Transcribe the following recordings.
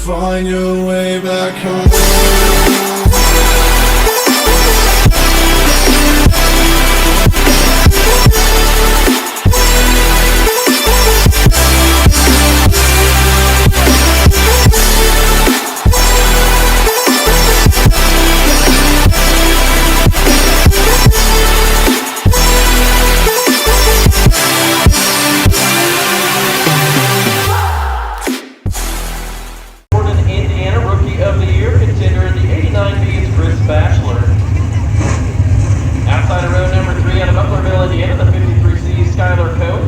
find your way back home.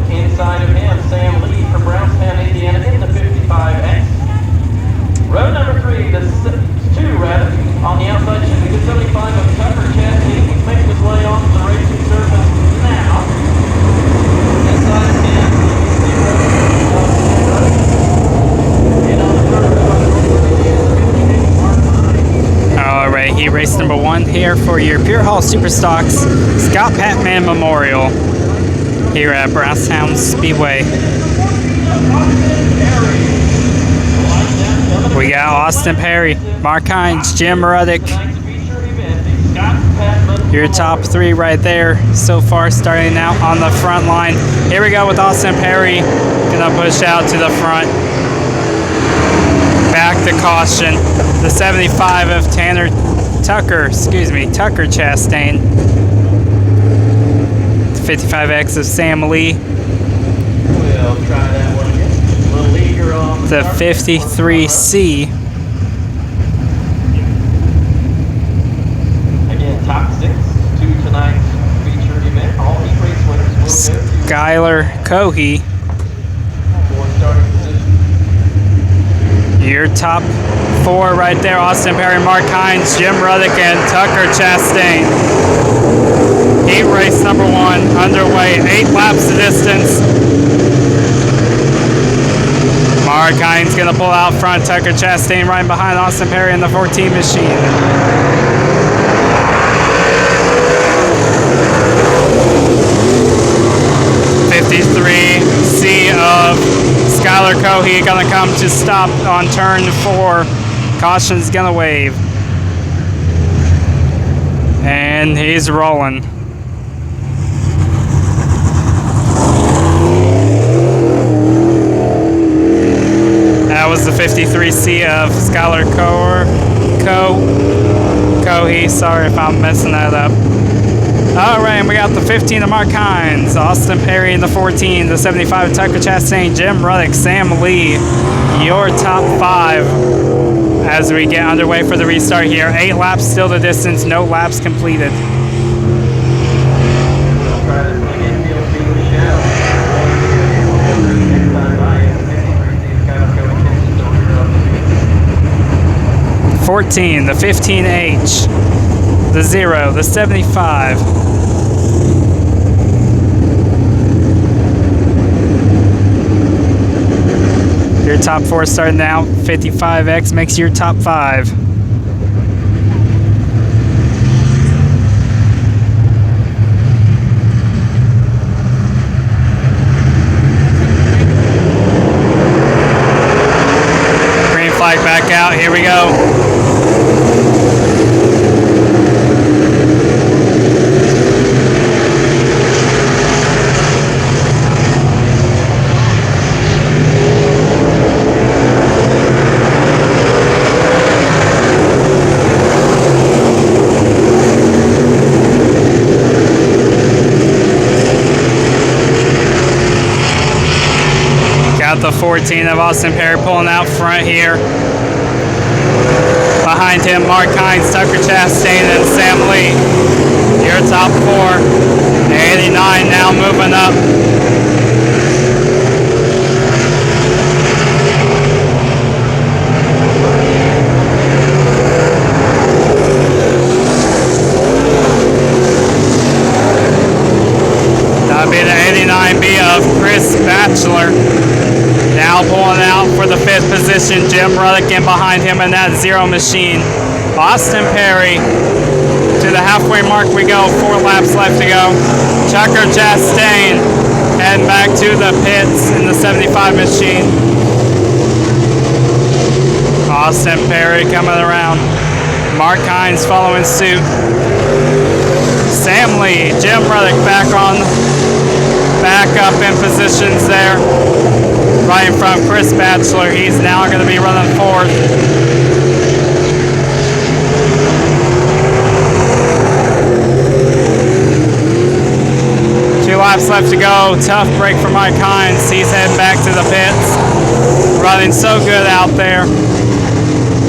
Inside of him, Sam Lee from Brownstown, Indiana, in the 55X. Row number 3, the 2 rather, on the outside should be the 75 of Tucker Chastity. He's making his way off the racing surface now. Inside of him, all right, he raced number 1 here for your Pure Hall Super Stocks Scott Patman Memorial here at Brownstown Speedway. We got Austin Perry, Mark Hines, Jim Ruddick. Your top 3 right there so far, starting out on the front line. Here we go with Austin Perry, gonna push out to the front. Back to caution, the 75 of Tucker Chastain. 55X of Sam Lee. We'll try that one again. A little eager on the 53C. Again, top 6 to tonight's feature event. All heat race winners will go to Skylar Cohey. for starting position. Your top 4 right there. Austin Perry, Mark Hines, Jim Ruddick, and Tucker Chastain. Heat race number 1 underway, 8 laps the distance. Mark Hines gonna pull out front, Tucker Chastain right behind Austin Perry in the 14 machine. .53C of Skylar Cohey gonna come to stop on turn 4. Caution's gonna wave. And he's rolling. That was the 53C of Skylar Cohey. Sorry if I'm messing that up. All right, and we got the 15 of Mark Hines, Austin Perry in the 14, the 75 of Tucker Chastain, Jim Ruddick, Sam Lee. Your top 5 as we get underway for the restart here. 8 laps still the distance, no laps completed. We'll try this one again. Field speed with a shadow. Next time by it. 53C kind of going to the rear of the 14, the 15H, the 0, the 75. Your top 4 starting out. 55X makes your top 5. Green flag back out. Here we go. Got the 14 of Austin Perry pulling out front here. Behind him, Mark Hines, Tucker Chastain, and Sam Lee. Your top 4. 89 now moving up. That'll be the 89B of Chris Batchelor. Now pulling out for the 5th position, Jim Ruddick in behind him in that 0 machine. Austin Perry to the halfway mark we go, 4 laps left to go. Tucker Chastain heading back to the pits in the 75 machine. Austin Perry coming around. Mark Hines following suit. Sam Lee, Jim Ruddick back up in positions there. Right in front of Chris Batchelor. He's now going to be running fourth. Two laps left to go. Tough break for Mike Hines. He's heading back to the pits. Running so good out there.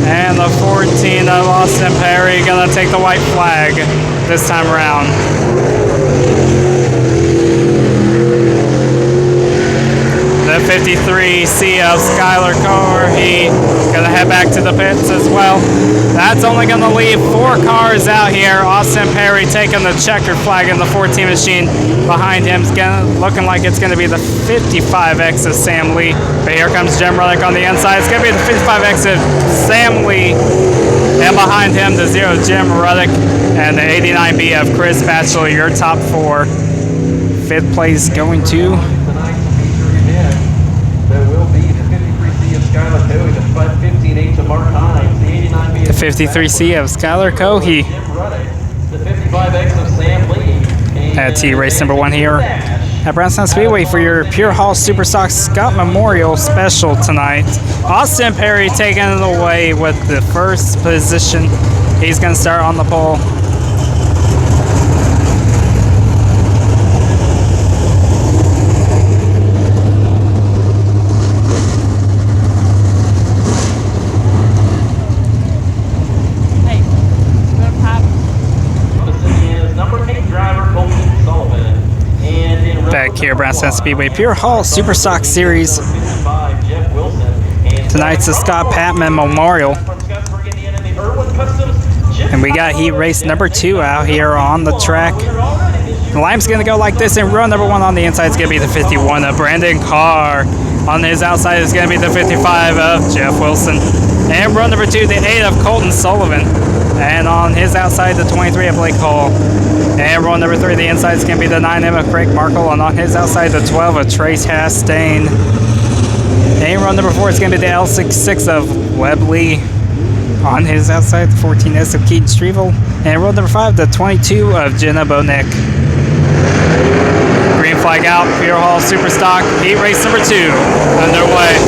And the 14 of Austin Perry going to take the white flag this time around. The 53C of Skylar Coher, going to head back to the pits as well. That's only going to leave 4 cars out here. Austin Perry taking the checkered flag in the 14 machine. Behind him is looking like it's going to be the 55X of Sam Lee. But here comes Jim Ruddick on the inside. It's going to be the 55X of Sam Lee. And behind him, the 0 Jim Ruddick and the 89B of Chris Batchelor, your top 4. 5th place going to... The 53C of Skylar Cohe. That's race number 1 here at Brownstown Speedway for your Pure Hall Superstock Scott Memorial Special tonight. Austin Perry taking it away with the first position. He's going to start on the pole. Back here, Brownstown Speedway Pure Hall Superstock Series. Tonight's the Scott Patman Memorial. And we got heat race number 2 out here on the track. The line's going to go like this, and row number 1 on the inside is going to be the 51 of Brandon Carr. On his outside is going to be the 55 of Jeff Wilson. And row number 2, the 8 of Colton Sullivan. And on his outside, the 23 of Blake Hall. And row number 3, the inside is going to be the 9M of Craig Markle. And on his outside, the 12 of Trace Hastain. And row number 4 is going to be the L66 of Webb Lee. On his outside, the 14S of Keaton Strevel. And row number 5, the 22 of Jenna Bonick. Green flag out, Pure Hall Superstock, heat race number 2 underway.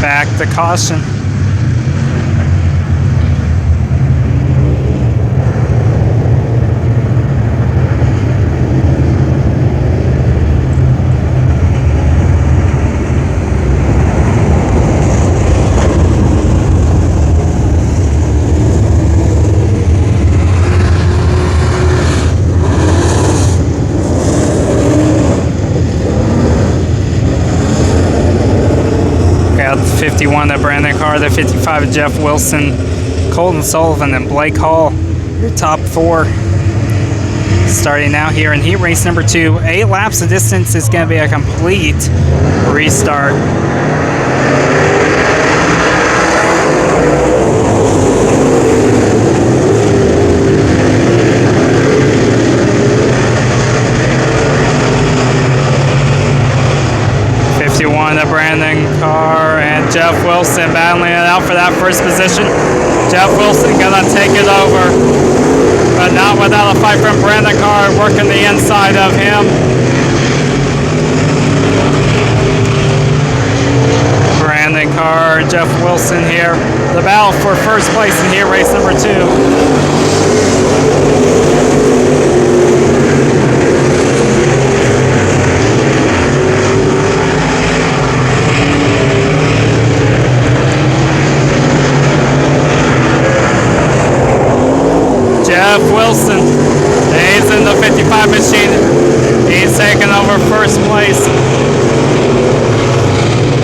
Back to caution. The 51 of Brandon Carr, the 55 of Jeff Wilson, Colton Sullivan, and Blake Hall. Your top 4 starting out here in heat race number 2. 8 laps of distance is going to be a complete restart. Brandon Carr and Jeff Wilson battling it out for that first position. Jeff Wilson gonna take it over, but not without a fight from Brandon Carr working the inside of him. Brandon Carr, Jeff Wilson here. The battle for first place in here, race number 2. Jeff Wilson, he's in the 55 machine. He's taking over first place.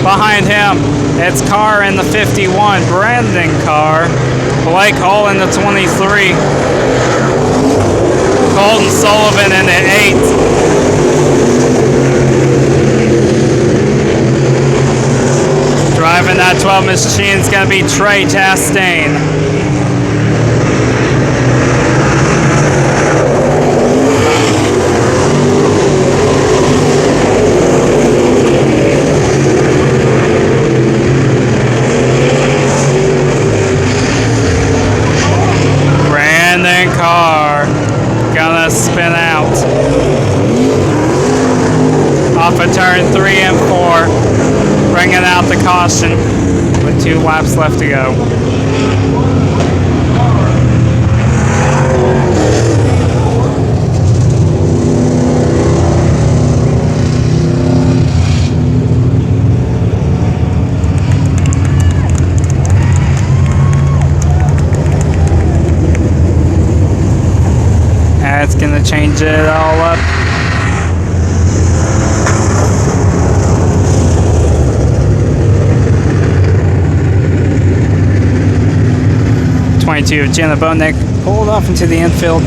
Behind him, it's Carr in the 51, Brandon Carr. Blake Hall in the 23. Colton Sullivan in the 8. Driving that 12 machine is going to be Trey Chastain. caution with 2 laps left to go. That's gonna change it all up. Of Jenna Bonek pulled off into the infield.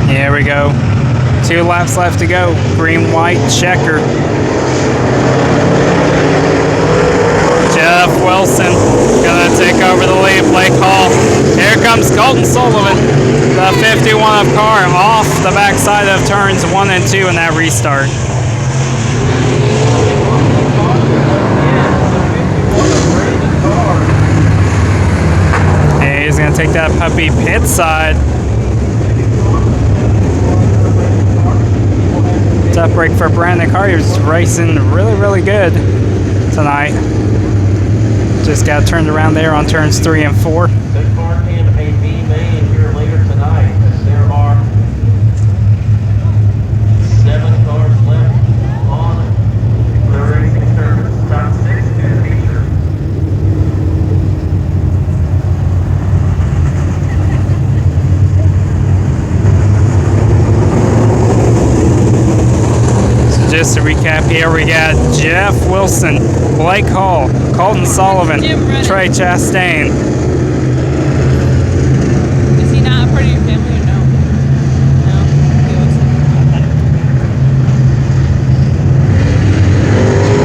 Here we go. 2 laps left to go. Green, white, checker. Jeff Wilson gonna take over the lead. Blake Hall. Here comes Colton Sullivan. The 51 of car off the backside of turns 1 and 2 in that restart. He's going to take that puppy pit side. Tough break for Brandon Carr. He's racing really good tonight. Just got turned around there on turns 3 and 4. Just to recap here, we got Jeff Wilson, Blake Hall, Colton Sullivan, Trey Chastain. Is he not a part of your family or no? No?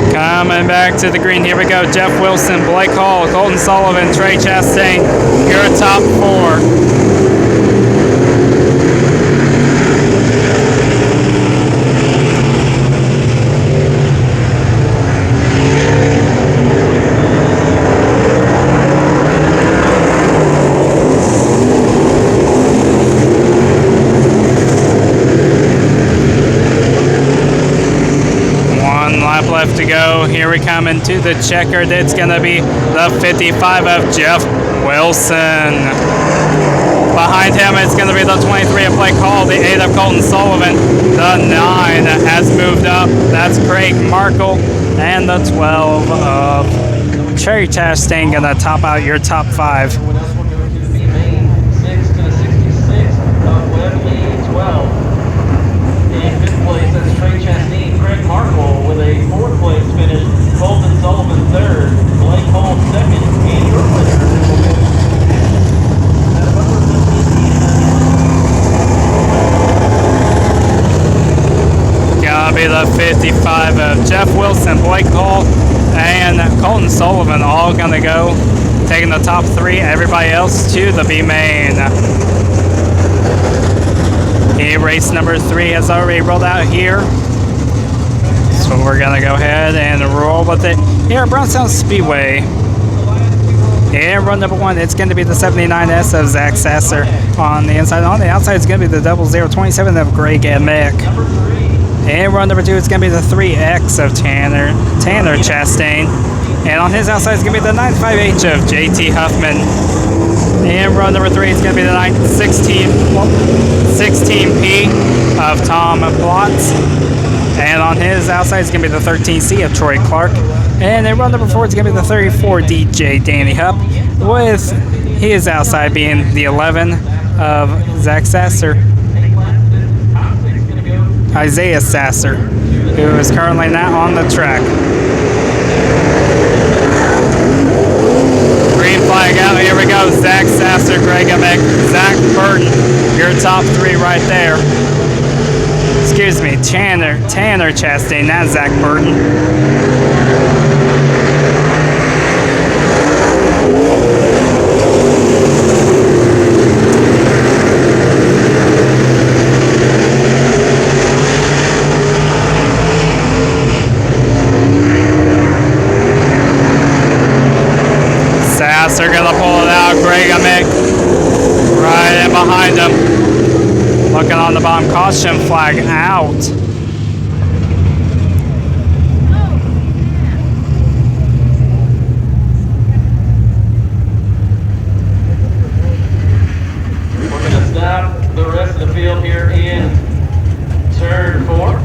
He Coming back to the green, here we go. Jeff Wilson, Blake Hall, Colton Sullivan, Trey Chastain, your top 4. Left to go. Here we come into the checkered. It's going to be the 55 of Jeff Wilson. Behind him, it's going to be the 23 of Blake Hall, the 8 of Colton Sullivan. The 9 has moved up. That's Craig Markle. And the 12 of Trey Chastain going to top out your top 5. Markle with a 4th place finish, Colton Sullivan 3rd, Blake Hall 2nd, and your winner Gonna be the 55 of Jeff Wilson, Blake Hall, and Colton Sullivan all gonna go, taking the top 3, everybody else to the B main. Race number 3 has already rolled out here. So we're going to go ahead and roll with it here at Brownstown Speedway. And run number 1, it's going to be the 79S of Zach Sasser on the inside. On the outside, it's going to be the 0027 of Greg Emick. And run number 2, it's going to be the 3X of Tanner Chastain. And on his outside, it's going to be the 95H of JT Huffman. And run number 3, it's going to be the 16P of Tom Plotz. And on his outside, it's going to be the 13C of Troy Clark. And then run number 4, it's going to be the 34 DJ Danny Hupp, with his outside being the 11 of Zach Sasser. Isaiah Sasser, who is currently not on the track. Green flag out, here we go. Zach Sasser, Greg Emick, Zach Burton, your top 3 right there. Excuse me, Tanner Chastain, not Zach Burton. Sasser gonna pull it out. Greg Emick right in behind him. Looking on the bottom, caution flag out. We're going to stop the rest of the field here in turn 4.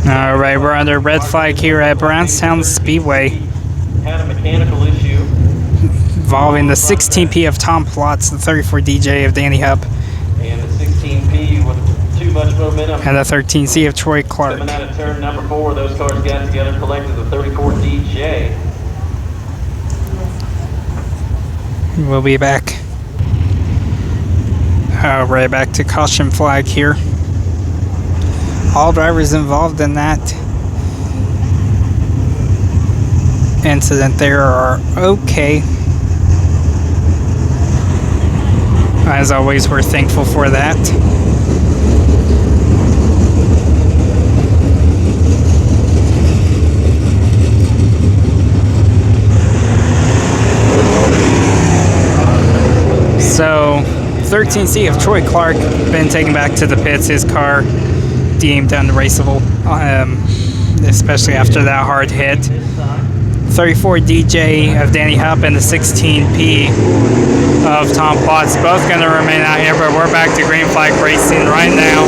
All right, we're under red flag here at Brownstown Speedway, Had a mechanical issue. involving the 16P of Tom Plotz, the 34 DJ of Danny Hupp, And the 16P with too much momentum. and the 13C of Troy Clark. Coming out of turn number 4, those cars got together, collected the 34 DJ. We'll be back. All right, back to caution flag here. All drivers involved in that incident there are okay. As always, we're thankful for that. So, 13C of Troy Clark been taken back to the pits. His car deemed unraceable, especially after that hard hit. 34 DJ of Danny Hupp and the 16P of Tom Plotz both going to remain out here, but we're back to green flag racing right now.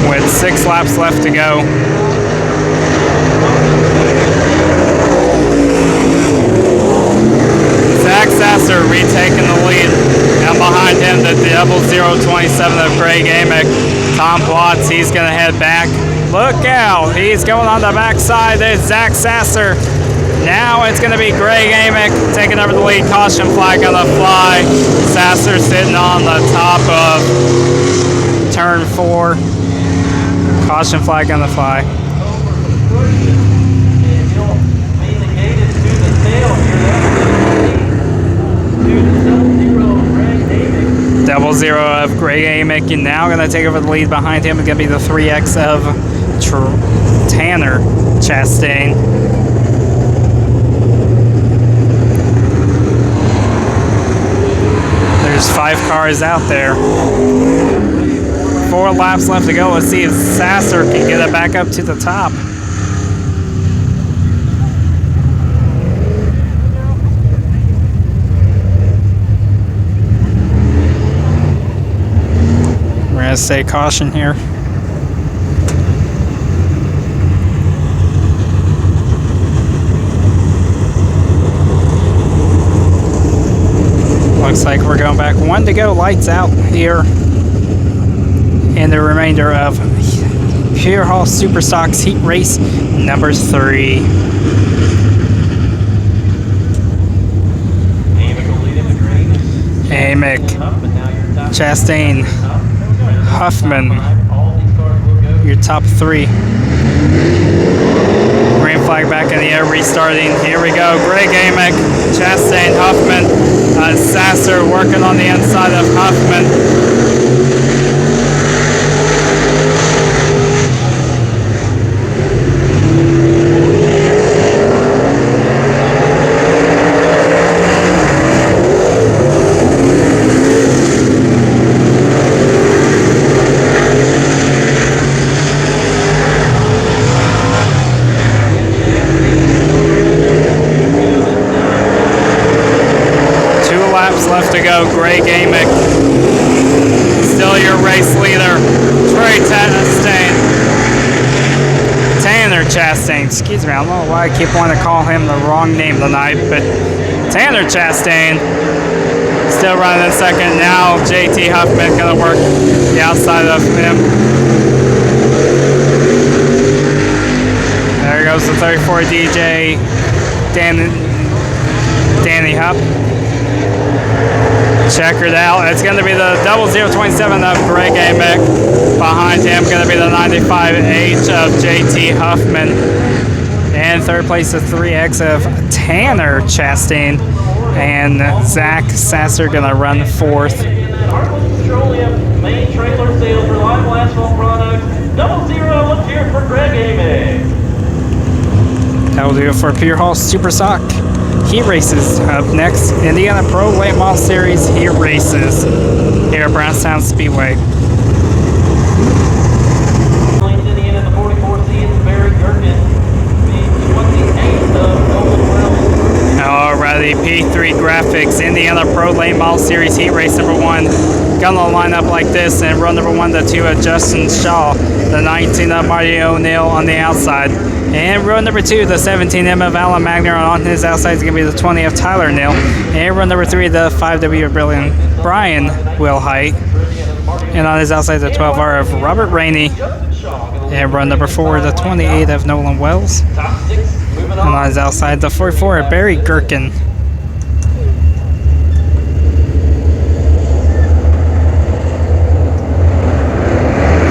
With 6 laps left to go. Zach Sasser retaking the lead, and behind him the 0027 of Greg Amick. Tom Plotz, he's going to head back. Look out, he's going on the backside. There's Zach Sasser. Now it's going to be Greg Amick taking over the lead. Caution flag on the fly. Sasser sitting on the top of turn 4. Caution flag on the fly. Double zero of Greg Amick, and now going to take over the lead. Behind him is going to be the 3X of Tanner Chastain. There's 5 cars out there. 4 laps left to go. Let's see if Sasser can get it back up to the top. We're going to say caution here. Looks like we're going back. 1 to go, lights out here in the remainder of Pure Hall Super Stocks Heat Race number 3. Amick, Chastain, Huffman, your top 3. Green flag back in the air, restarting. Here we go. Greg Amick, Chastain, Huffman, Sasser working on the inside of Huffman. Left to go. Greg Amick, still your race leader. Trey Chastain, Tanner Chastain, excuse me, I don't know why I keep wanting to call him the wrong name tonight, but Tanner Chastain still running in second. Now JT Huffman gonna work the outside of him. There goes the 34 DJ Danny Hupp. Checkered out. It's going to be the 0027 of Greg Amick. Behind him, going to be the 95H of JT Huffman. And third place, the 3X of Tanner Chastain. And Zach Sasser gonna run fourth. Heartland Petroleum, main trailer sales, reliable asphalt products, 00, let's hear it for Greg Amy. That will do it for Pier Hall Super Sock Heat Races. Up next, Indiana Pro Late Model Series Heat Races here at Brownstown Speedway. Indiana, the 44C is Barry Gergen, the 28th of Golden Wells. Alrighty, P3 Graphics, Indiana Pro Late Model Series Heat Race number 1. Gonna line up like this, and row number 1 to 2 of Justin Shaw, the 19 of Marty O'Neill on the outside. And row number 2, the 17M of Alan Magner on his outside is gonna be the 20 of Tyler Neal. And row number 3, the 5W of Brian Wilhite. And on his outside, the 12R of Robert Rainey. And row number 4, the 28 of Nolan Wells. And on his outside, the 44 of Barry Gherkin.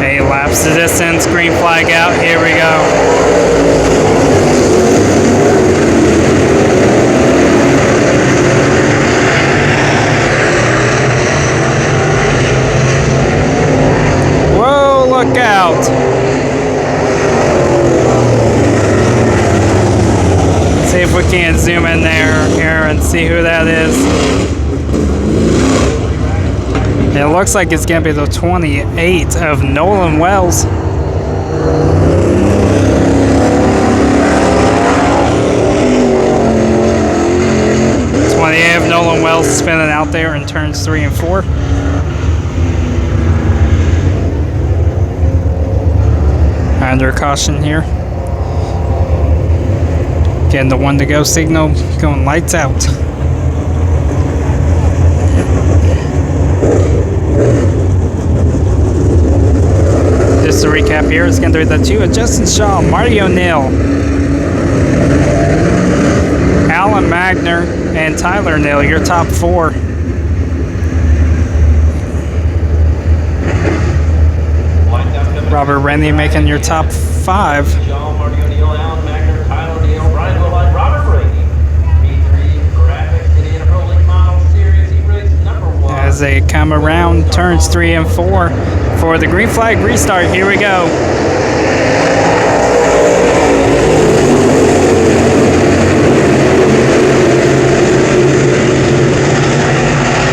Hey, laps to distance, green flag out, here we go. Whoa, look out. See if we can zoom in there here and see who that is. It looks like it's going to be the 28 of Nolan Wells. Of Nolan Wells spinning out there in turns 3 and 4. Under caution here. Getting the 1 to go signal, going lights out. Just to recap here, it's going to be the 2 of Justin Shaw, Marty O'Neill, Alan Magner, and Tyler Neal, your top 4. Robert Rennie making your top 5. As they come around turns 3 and 4 for the green flag restart. Here we go.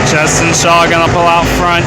Justin Shaw gonna pull out front.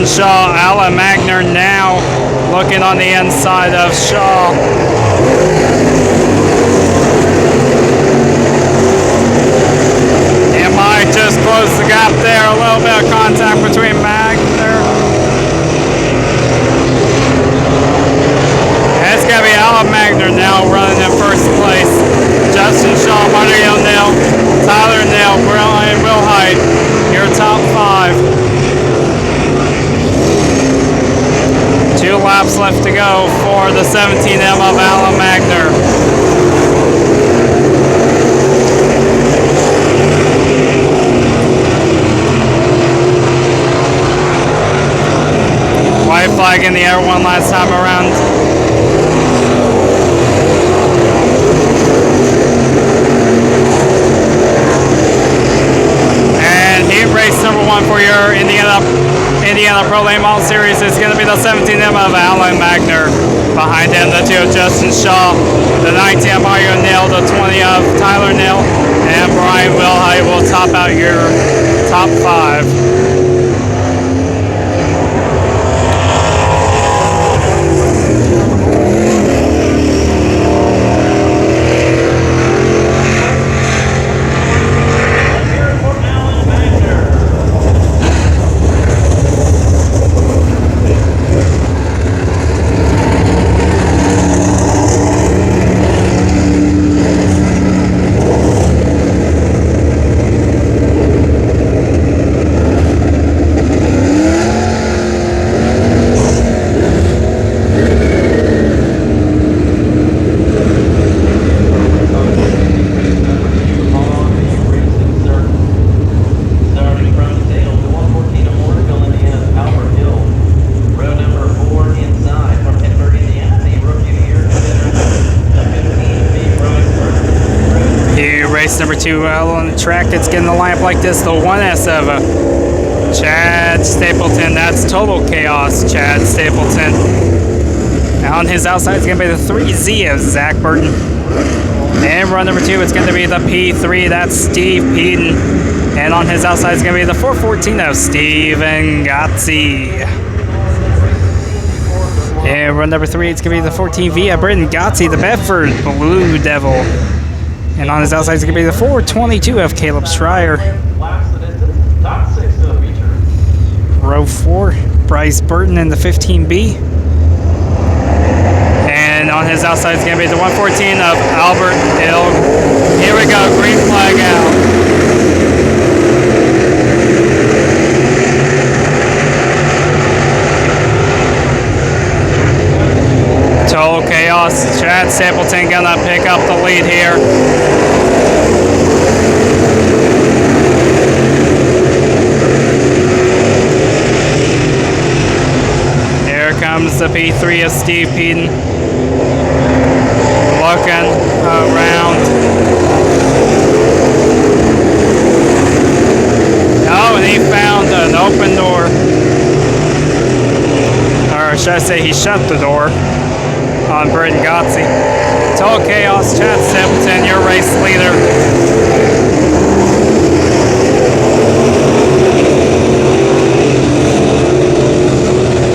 Shaw, Alan Magner now looking on the inside of Shaw. And might just close the gap there. A little bit of contact between Magner. And it's going to be Alan Magner now running in first place. Justin Shaw, Marty O'Neill, Tyler Neal, Brian Wilhite, your top 5. 2 laps left to go for the 17M of Alan Magner. White flag in the air one last time around. And heat race number 1 for your Indiana Pro Late Model Series is going to be the 17M of Alan Magner. Behind him, the 2 of Justin Shaw, the 19 of Mario Neal, the 20 of Tyler Neal, and Brian Wilhite will top out your top 5. race number 2 out on the track. It's getting the lineup like this. The 1S of Chad Stapleton. That's Total Chaos, Chad Stapleton. And on his outside, it's going to be the 3Z of Zach Burton. And run number 2, it's going to be the P3. That's Steve Peden. And on his outside, it's going to be the 414 of Steven Gotzi. And run number 3, it's going to be the 14V of Britton Gotzi, the Bedford Blue Devil. And on his outside, it's going to be the 422 of Caleb Schreier. Row 4, Bryce Burton in the 15B. And on his outside, it's going to be the 114 of Albert Hill. Here we go, green flag out. Total Chaos, Chad Stapleton gonna pick up the lead here. Here comes the P3 of Steve Peden. Looking around. Oh, and he found an open door. Or should I say he shut the door on Britton Gotzi. Total Chaos, Chad Stapleton, your race leader.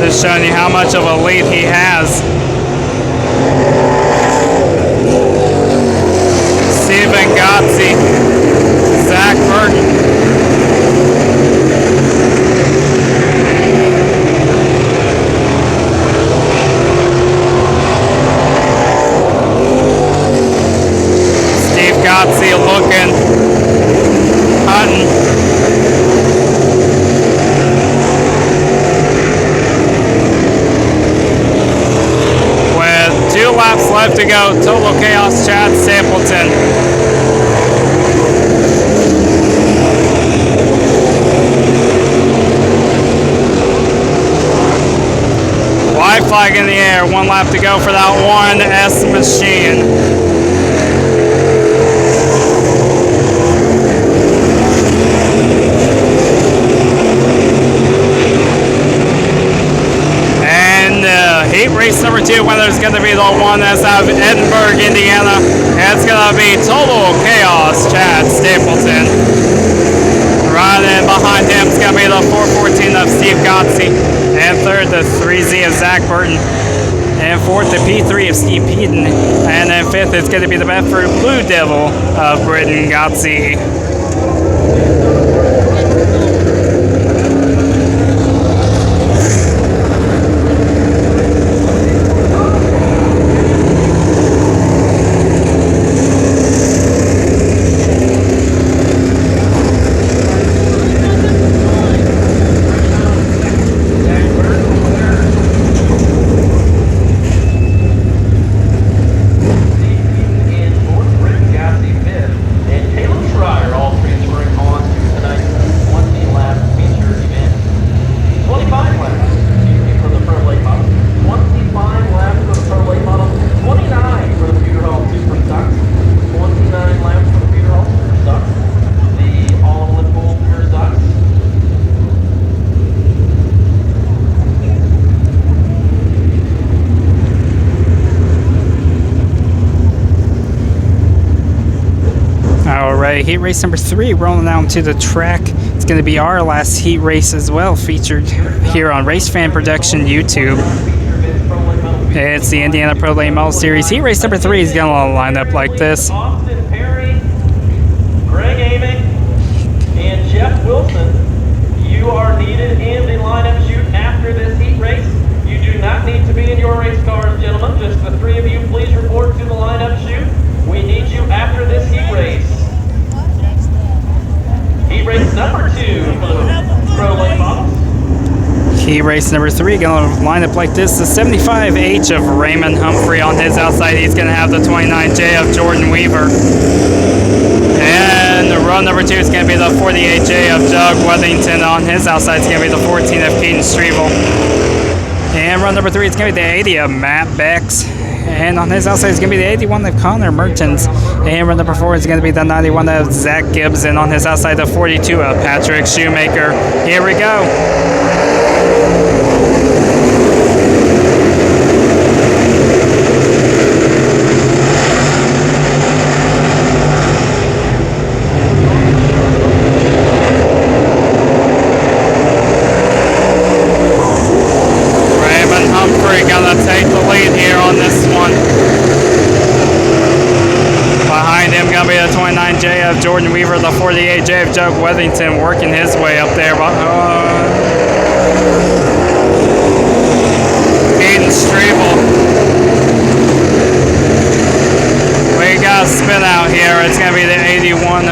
Just showing you how much of a lead he has. Steven Gotzi, Zach Burton. Gotzi looking, hunting. With 2 laps left to go, Total Chaos, Chad Stapleton. White flag in the air, 1 lap to go for that 1S machine. Heat race number 2 winner is going to be the 1S out of Edinburgh, Indiana. And it's going to be Total Chaos, Chad Stapleton. Right in behind him is going to be the 414 of Steve Gotzi. And third, the 3Z of Zach Burton. And fourth, the P3 of Steve Peden. And then fifth, it's going to be the Bedford Blue Devil of Britton Gotzi. Heat race number 3 rolling down to the track. It's going to be our last heat race as well, featured here on Race Fan Production YouTube. It's the Indiana Pro Late Model Series. Heat race number 3 is going to line up like this. Austin Perry, Greg Amick, and Jeff Wilson, you are needed in the lineup chute after this heat race. You do not need to be in your race cars, gentlemen. Just the 3 of you, please report to the lineup chute. We need you after this heat race. Heat race number 2 for the Pro Late Models. Heat race number 3 going to line up like this. The 75H of Raymond Humphrey on his outside. He's going to have the 29J of Jordan Weaver. And the run number 2 is going to be the 48J of Doug Weathington. On his outside, it's going to be the 14 of Keaton Strevel. And run number 3 is going to be the 80 of Matt Bex. And on his outside is going to be the 81 of Connor Mertens. And run number 4 is going to be the 91 of Zach Gibbs. And on his outside, the 42 of Patrick Shoemaker. Here we go. Gonna take the lead here on this one. Behind him gonna be the 29J of Jordan Weaver, the 48J of Joe Wethington working his way up there. Aiden Strebel. We got a spin out here. It's gonna be the 81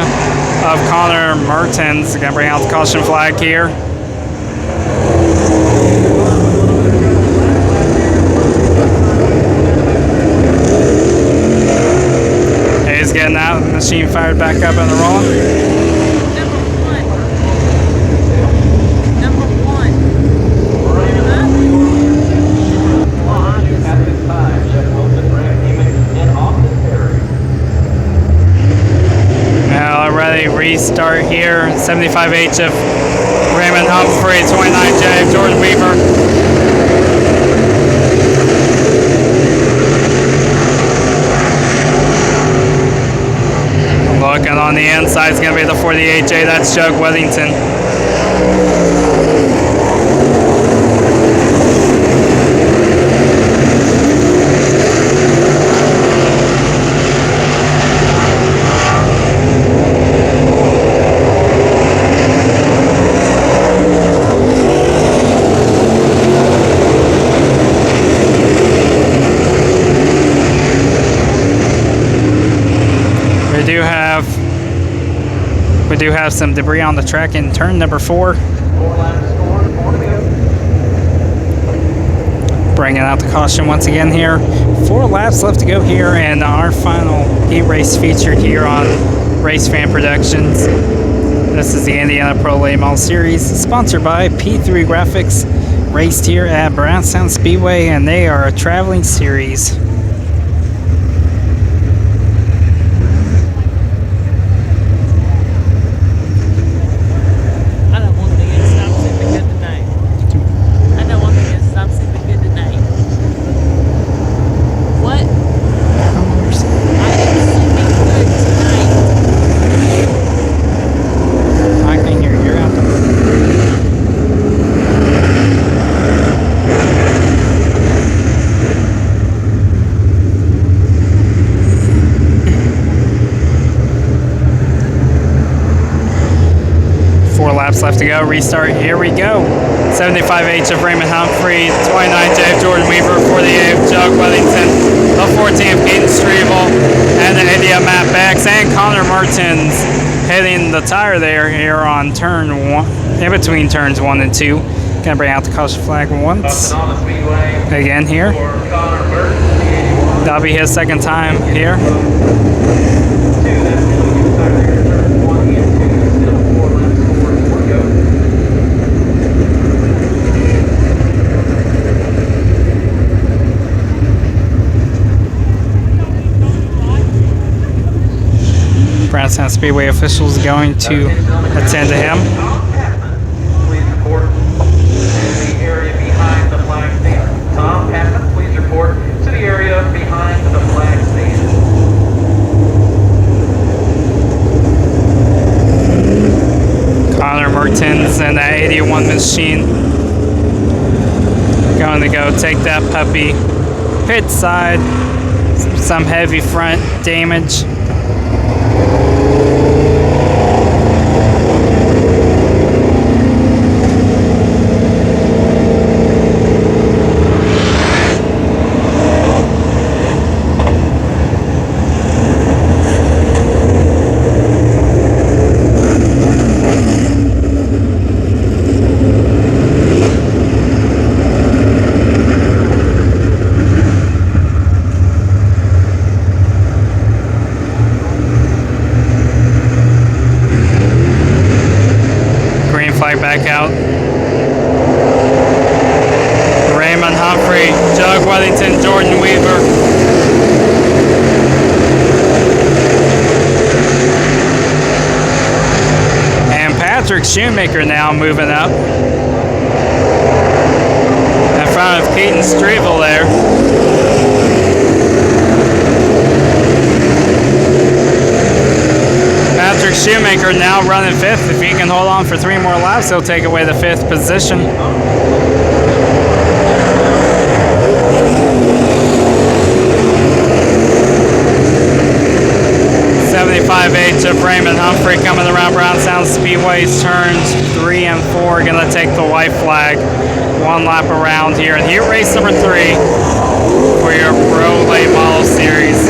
of Connor Mertens. Gonna bring out the caution flag here. He's getting that machine fired back up in the roll. Number one. Now already restart here. 75H of Raymond Humphrey, 29J of Jordan Weaver. Looking on the inside is going to be the 48J. That's Jug Wethington. We do have some debris on the track in turn number 4. Bringing out the caution once again here. 4 laps left to go here, and our final heat race featured here on Race Fan Productions. This is the Indiana Pro Late Model Series, sponsored by P3 Graphics, raced here at Brownstown Speedway, and they are a traveling series. Left to go. Restart. Here we go. 75H of Raymond Humphrey, 29J of Jordan Weaver, 48 of Jug Wethington, the 14 of Peyton Strebel, and the 80 of Matt Bex, and Connor Mertens hitting the tire there here on turn 1, in between turns 1 and 2. Gonna bring out the caution flag once again here. That'll be his second time here. Brownstown Speedway officials going to attend to him. Please report to the area behind the flag stand. Tom Patman, please report to the area behind the flag stand. Connor Mertens and that 81 machine going to go take that puppy pit side. Some heavy front damage. Back out. Raymond Humphrey, Jug Wethington, Jordan Weaver, Patrick Shoemaker now moving up. In front of Keaton Strevel there. Patrick Shoemaker now running 5th. If he can hold on for 3 more laps, he'll take away the 5th position. 75H of Raymond Humphrey coming around Brownstown Speedway's turns 3 and 4. Gonna take the white flag 1 lap around here. And here race number 3 for your Pro Late Model Series.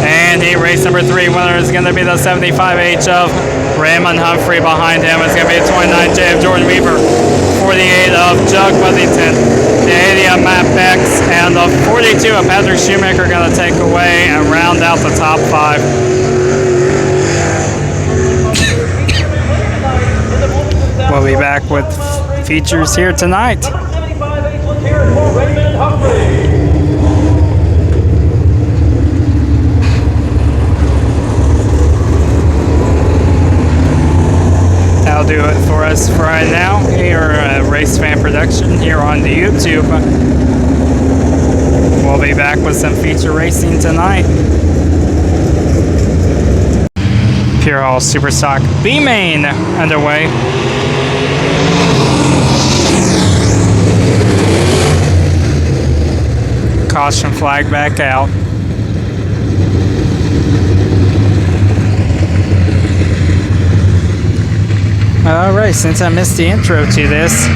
And heat race number 3 winner is gonna be the 75H of Raymond Humphrey. Behind him is gonna be the 29J of Jordan Weaver, 48 of Jug Buzzington, the 80 of Matt Bex, and the 42 of Patrick Shoemaker going to take away and round out the top 5. We'll be back with features here tonight. Number 75H, let's hear it for Raymond Humphrey. That'll do it for us for right now. Here at Race Fan Production here on the YouTube. We'll be back with some feature racing tonight. Pure Hall Superstock B main underway. Caution flag back out. Alright, since I missed the intro to this,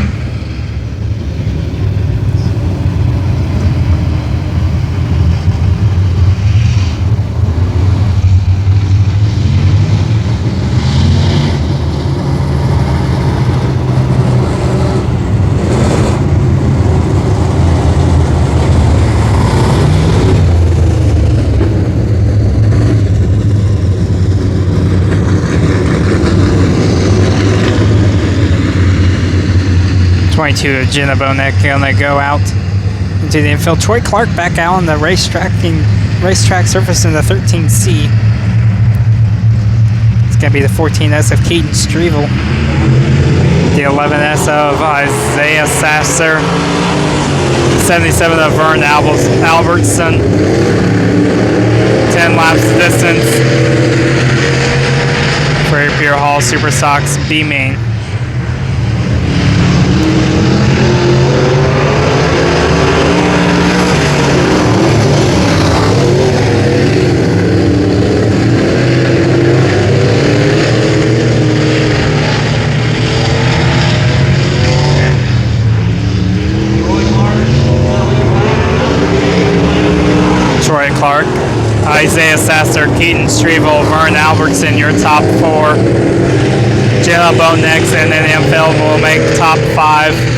of Jenna Bonek gonna go out into the infield. Troy Clark back out on the racetrack surface in the 13C. It's gonna be the 14S of Keaton Strevel, the 11S of Isaiah Sasser, 77 of Vern Albertson. 10 laps distance for your Pure Hall Superstocks B main. Clark, Isaiah Sasser, Keaton Strevel, Vern Albertson, your top 4. Jenna Bonex and then Amfeld will make top 5.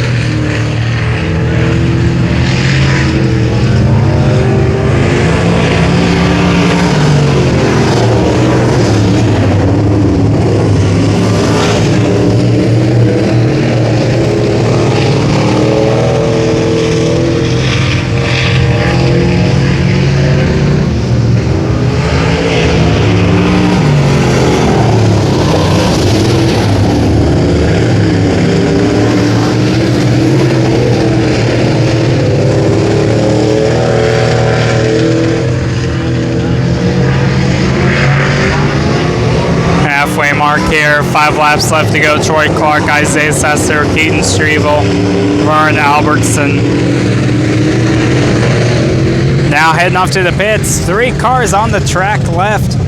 Mark here, 5 laps left to go. Troy Clark, Isaiah Sasser, Keaton Strevel, Vern Albertson. Now heading off to the pits. 3 cars on the track left.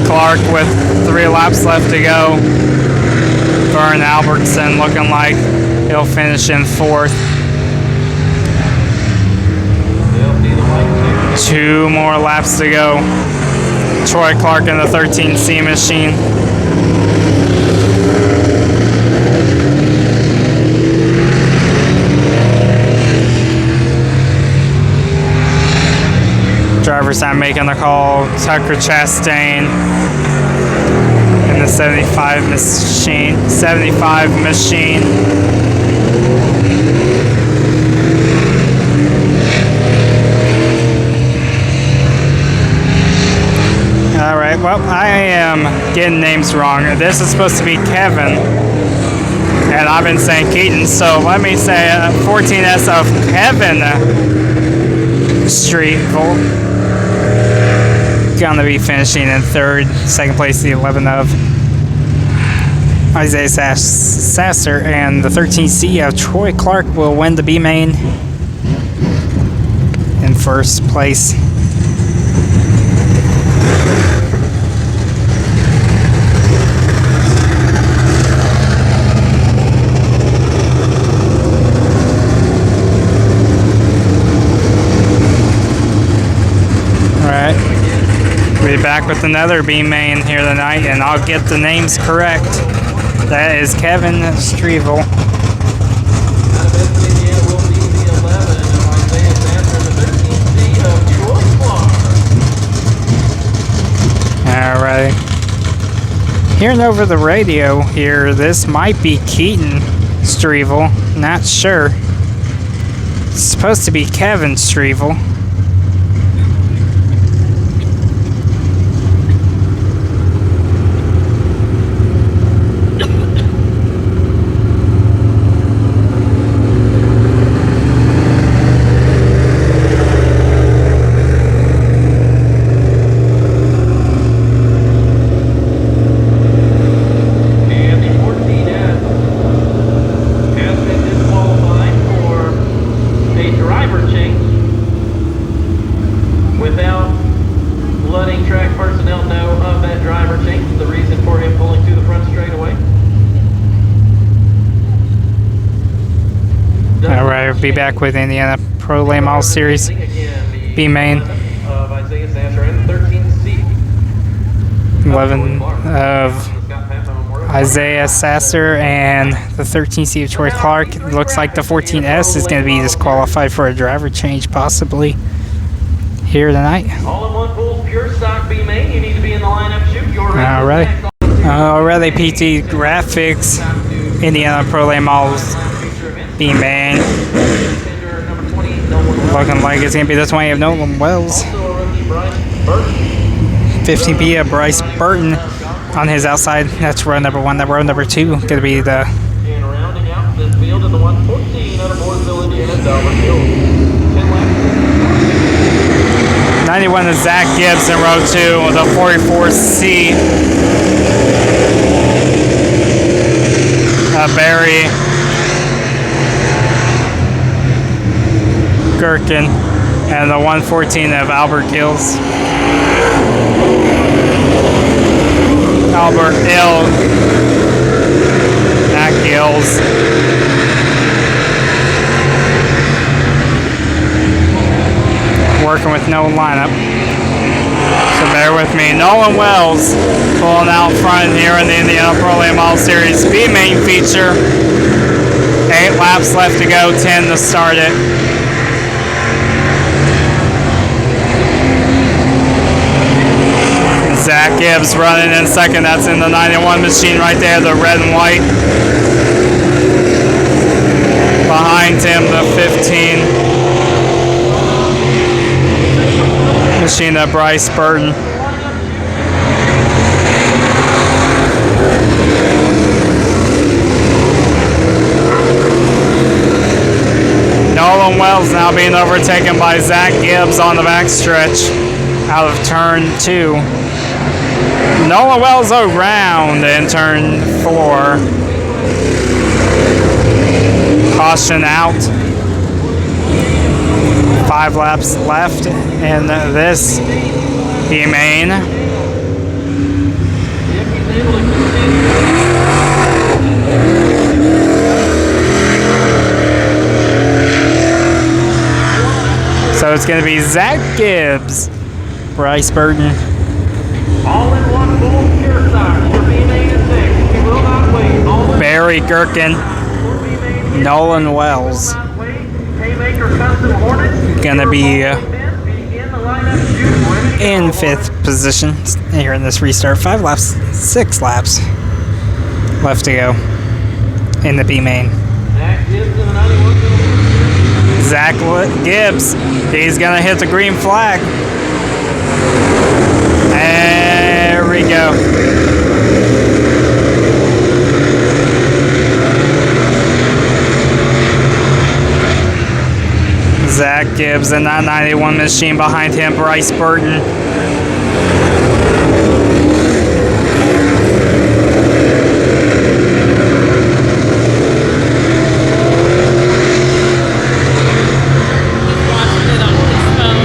Clark with 3 laps left to go. Vern Albertson looking like he'll finish in 4th. 2 more laps to go. Troy Clark in the 13C machine. First time making the call, Tucker Chastain in the 75 machine. All right, well, I am getting names wrong. This is supposed to be Kevin, and I've been saying Keaton, so let me say 14S of Kevin Streetville. Gonna be finishing in third. Second place, the 11 of Isaiah Sasser, and the 13C of Troy Clark will win the B main in first place. We'll be back with another B main here tonight, and I'll get the names correct. That is Kevin Streevel. Alright. Hearing over the radio here, this might be Keaton Streevel. Not sure. It's supposed to be Kevin Streevel. Be back with Indiana Pro Late Model Series B main. 11 of Isaiah Sasser and the 13C of Troy Clark. It looks like the 14S is going to be disqualified for a driver change, possibly here tonight. Alright, PT Graphics, Indiana Pro Late Models B main. Looking like it's going to be the 20 of Nolan Wells. 15B of Bryce Burton on his outside. That's row number 1. That row number 2 going to be the 91 of Zach Gibbs in row 2. The 44C Barry Gherkin, and the 114 of Albert Gills. Albert Hill, not Gills. Working with no lineup. So bear with me. Nolan Wells pulling out front here in the Indiana Pro Late Model Series B main feature. 8 laps left to go, 10 to start it. Zach Gibbs running in second. That's in the 91 machine right there, the red and white. Behind him, the 15 machine of Bryce Burton. Nolan Wells now being overtaken by Zach Gibbs on the backstretch out of turn 2. Nolan Wells around in turn 4. Caution out. 5 laps left in this B main. So it's going to be Zach Gibbs, Bryce Burton. All in one full pure stock for B-Main and 6. We will not wait. Barry Gherkin, Nolan Wells. Haymakers Hornet. Gonna be in the lineup. in 5th position here in this restart. 5 laps, 6 laps left to go in the B main. Zach Gibbs, he's gonna hit the green flag. There we go. Zach Gibbs in that 91 machine, behind him Bryce Burton. Watching it on his phone.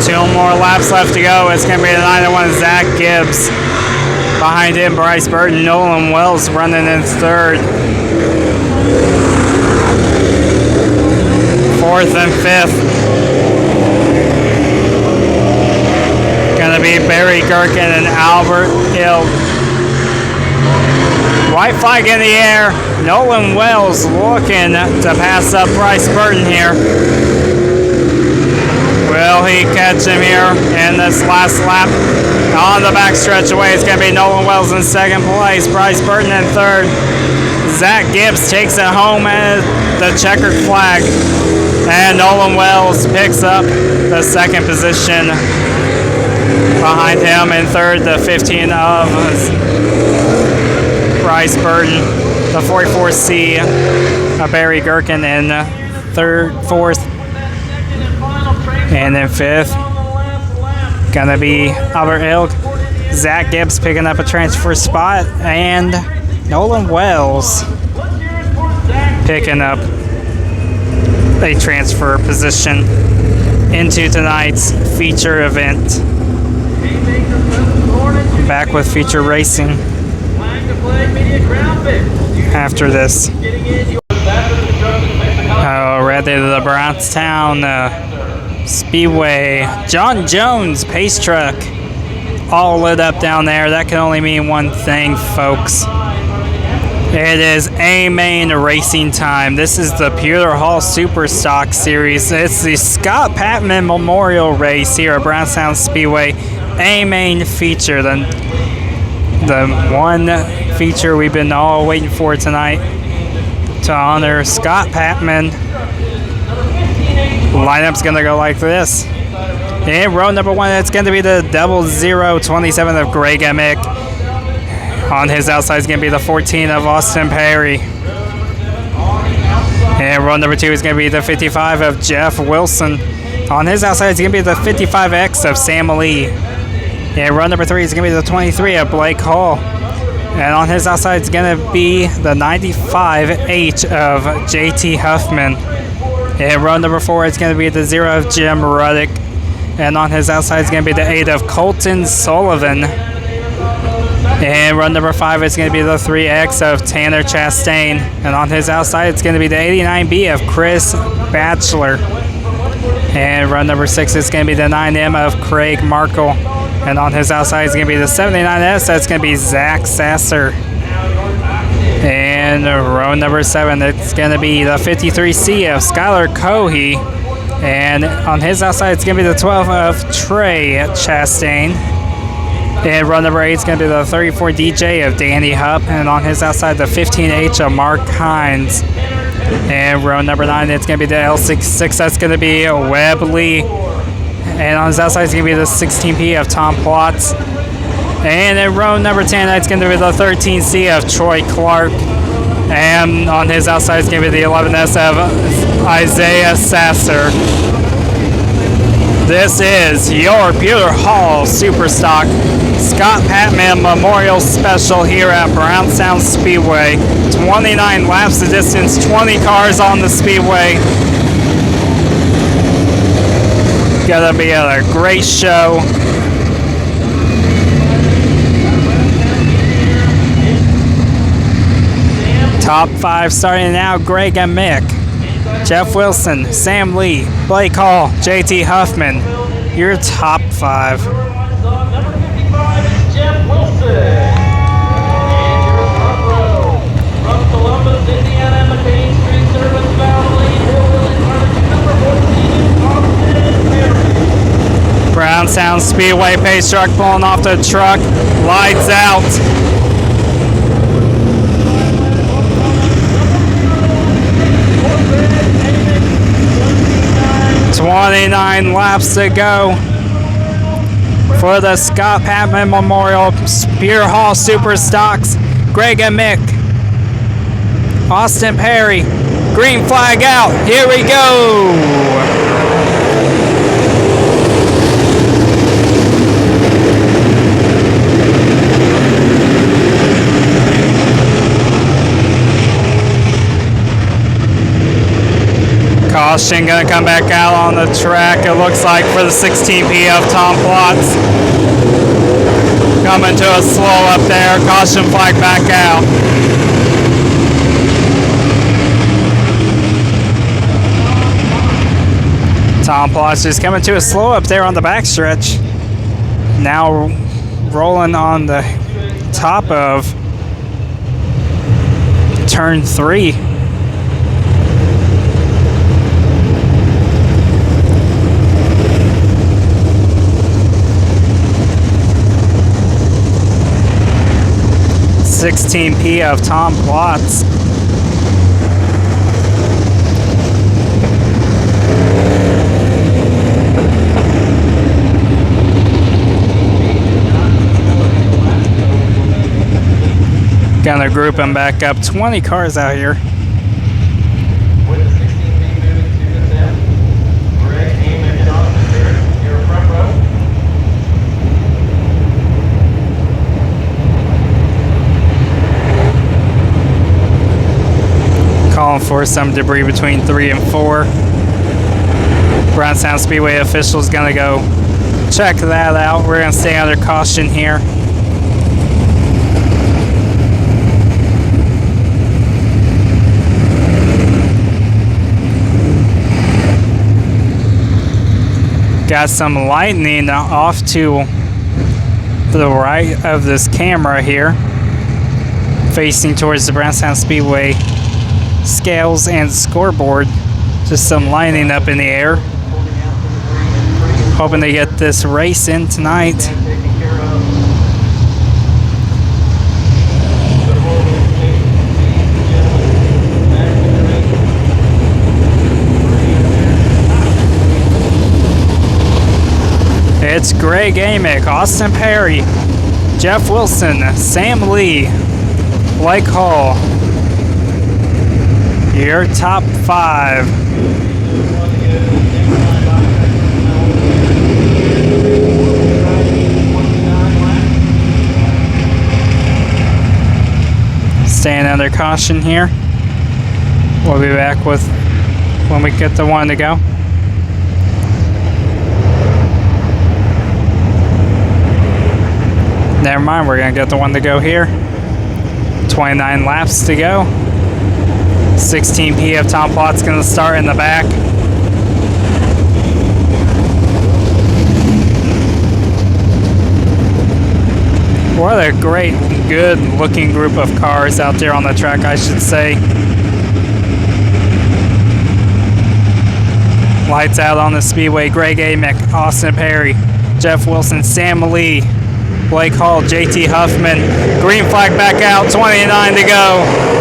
2 more laps left to go. It's going to be the 91 Zach Gibbs. Behind him, Bryce Burton. Nolan Wells running in 3rd. 4th and 5th. Going to be Barry Gherkin and Albert Hill. White flag in the air. Nolan Wells looking to pass up Bryce Burton here. Will he catch him here in this last lap? On the backstretch away, it's going to be Nolan Wells in 2nd place. Bryce Burton in 3rd. Zach Gibbs takes it home as the checkered flag. And Nolan Wells picks up the 2nd position. Behind him in 3rd, the 15 of Bryce Burton. The 44C, Barry Gherkin in 4th. And then 5th, gonna be Albert Ilk. Zach Gibbs picking up a transfer spot, and Nolan Wells picking up a transfer position into tonight's feature event. Back with feature racing after this. We're at the Brownstown Speedway. John Jones pace truck all lit up down there. That can only mean one thing, folks. It is A-Main racing time. This is the Pewter Hall Super Stock Series. It's the Scott Patman Memorial race here at Brownstown Speedway. A-Main feature, the one feature we've been all waiting for tonight to honor Scott Patman. Lineup's gonna go like this. In row number 1, it's gonna be the 0027 of Greg Emick. On his outside is gonna be the 14 of Austin Perry. And row number 2 is gonna be the 55 of Jeff Wilson. On his outside is gonna be the 55X of Sam Lee. And row number 3 is gonna be the 23 of Blake Hall. And on his outside is gonna be the 95H of JT Huffman. And row number 4 is going to be the 0 of Jim Ruddick. And on his outside is going to be the 8 of Colton Sullivan. And row number 5 is going to be the 3X of Tanner Chastain. And on his outside it's going to be the 89B of Chris Batchelor. And row number 6 is going to be the 9M of Craig Markle. And on his outside is going to be the 79S. That's going to be Zach Sasser. And row number 7, it's going to be the 53C of Skylar Cohey. And on his outside, it's going to be the 12 of Trey Chastain. And row number 8 is going to be the 34 DJ of Danny Hupp. And on his outside, the 15H of Mark Hines. And row number 9, it's going to be the L66. That's going to be Webb Lee. And on his outside, it's going to be the 16P of Tom Plotz. And in row number 10, that's going to be the 13C of Troy Clark. And on his outside, it's going to be the 11S of Isaiah Sasser. This is your Pewter Hall Superstock Scott Patman Memorial Special here at Brownstown Speedway. 29 laps of distance, 20 cars on the speedway. Gonna be a great show. Top 5 starting now, Greg and Mick. Jeff Wilson, Sam Lee, Blake Hall, JT Huffman. Your top 5. Number 55 is Jeff Wilson. And your front row from Columbus, Indiana, McCain Street, Service Valley, Hillbilly Barbecue. Number 14 is Austin Perry. Brownstown Speedway pace truck pulling off the truck. Lights out. 29 laps to go for the Scott Patman Memorial Spear Hall Super Stocks. Greg and Mick, Austin Perry, green flag out. Here we go. Caution gonna come back out on the track, it looks like, for the 16P of Tom Plotz. Coming to a slow up there, caution flag back out. Tom Plotz is coming to a slow up there on the backstretch. Now rolling on the top of turn 3. $16P of Tom Plotz. Gonna group them back up. 20 cars out here. With the 16B moving to the south, Greg, Haymakers, and Austin Perry, your front row. Calling for some debris between 3 and 4. Brownstown Speedway officials gonna go check that out. We're gonna stay under caution here. Got some lightning off to the right of this camera here, facing towards the Brownstown Speedway scales and scoreboard. Just some lightning up in the air. Hoping to get this race in tonight. It's Greg Amick, Austin Perry, Jeff Wilson, Sam Lee, Blake Hall. Your top 5. Staying under caution here. We'll be back with when we get the one to go. Never mind, we're gonna get the one to go here. 29 laps to go. 16P of Tom Plotz gonna start in the back. What a great, good looking group of cars out there on the track, I should say. Lights out on the speedway. Greg Amick, Austin Perry, Jeff Wilson, Sam Lee, Blake Hall, JT Huffman. Green flag back out, 29 to go.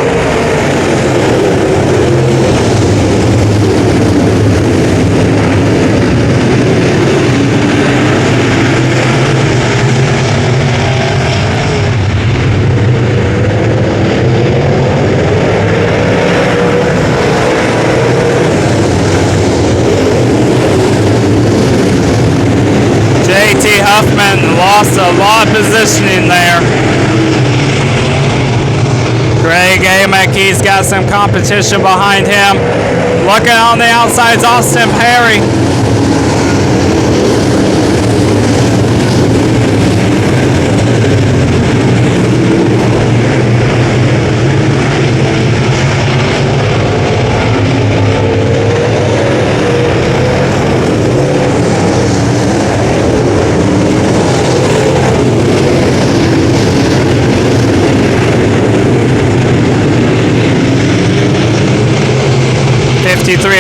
Huffman lost a lot of positioning there. Greg Amick, he's got some competition behind him. Looking on the outside is Austin Perry.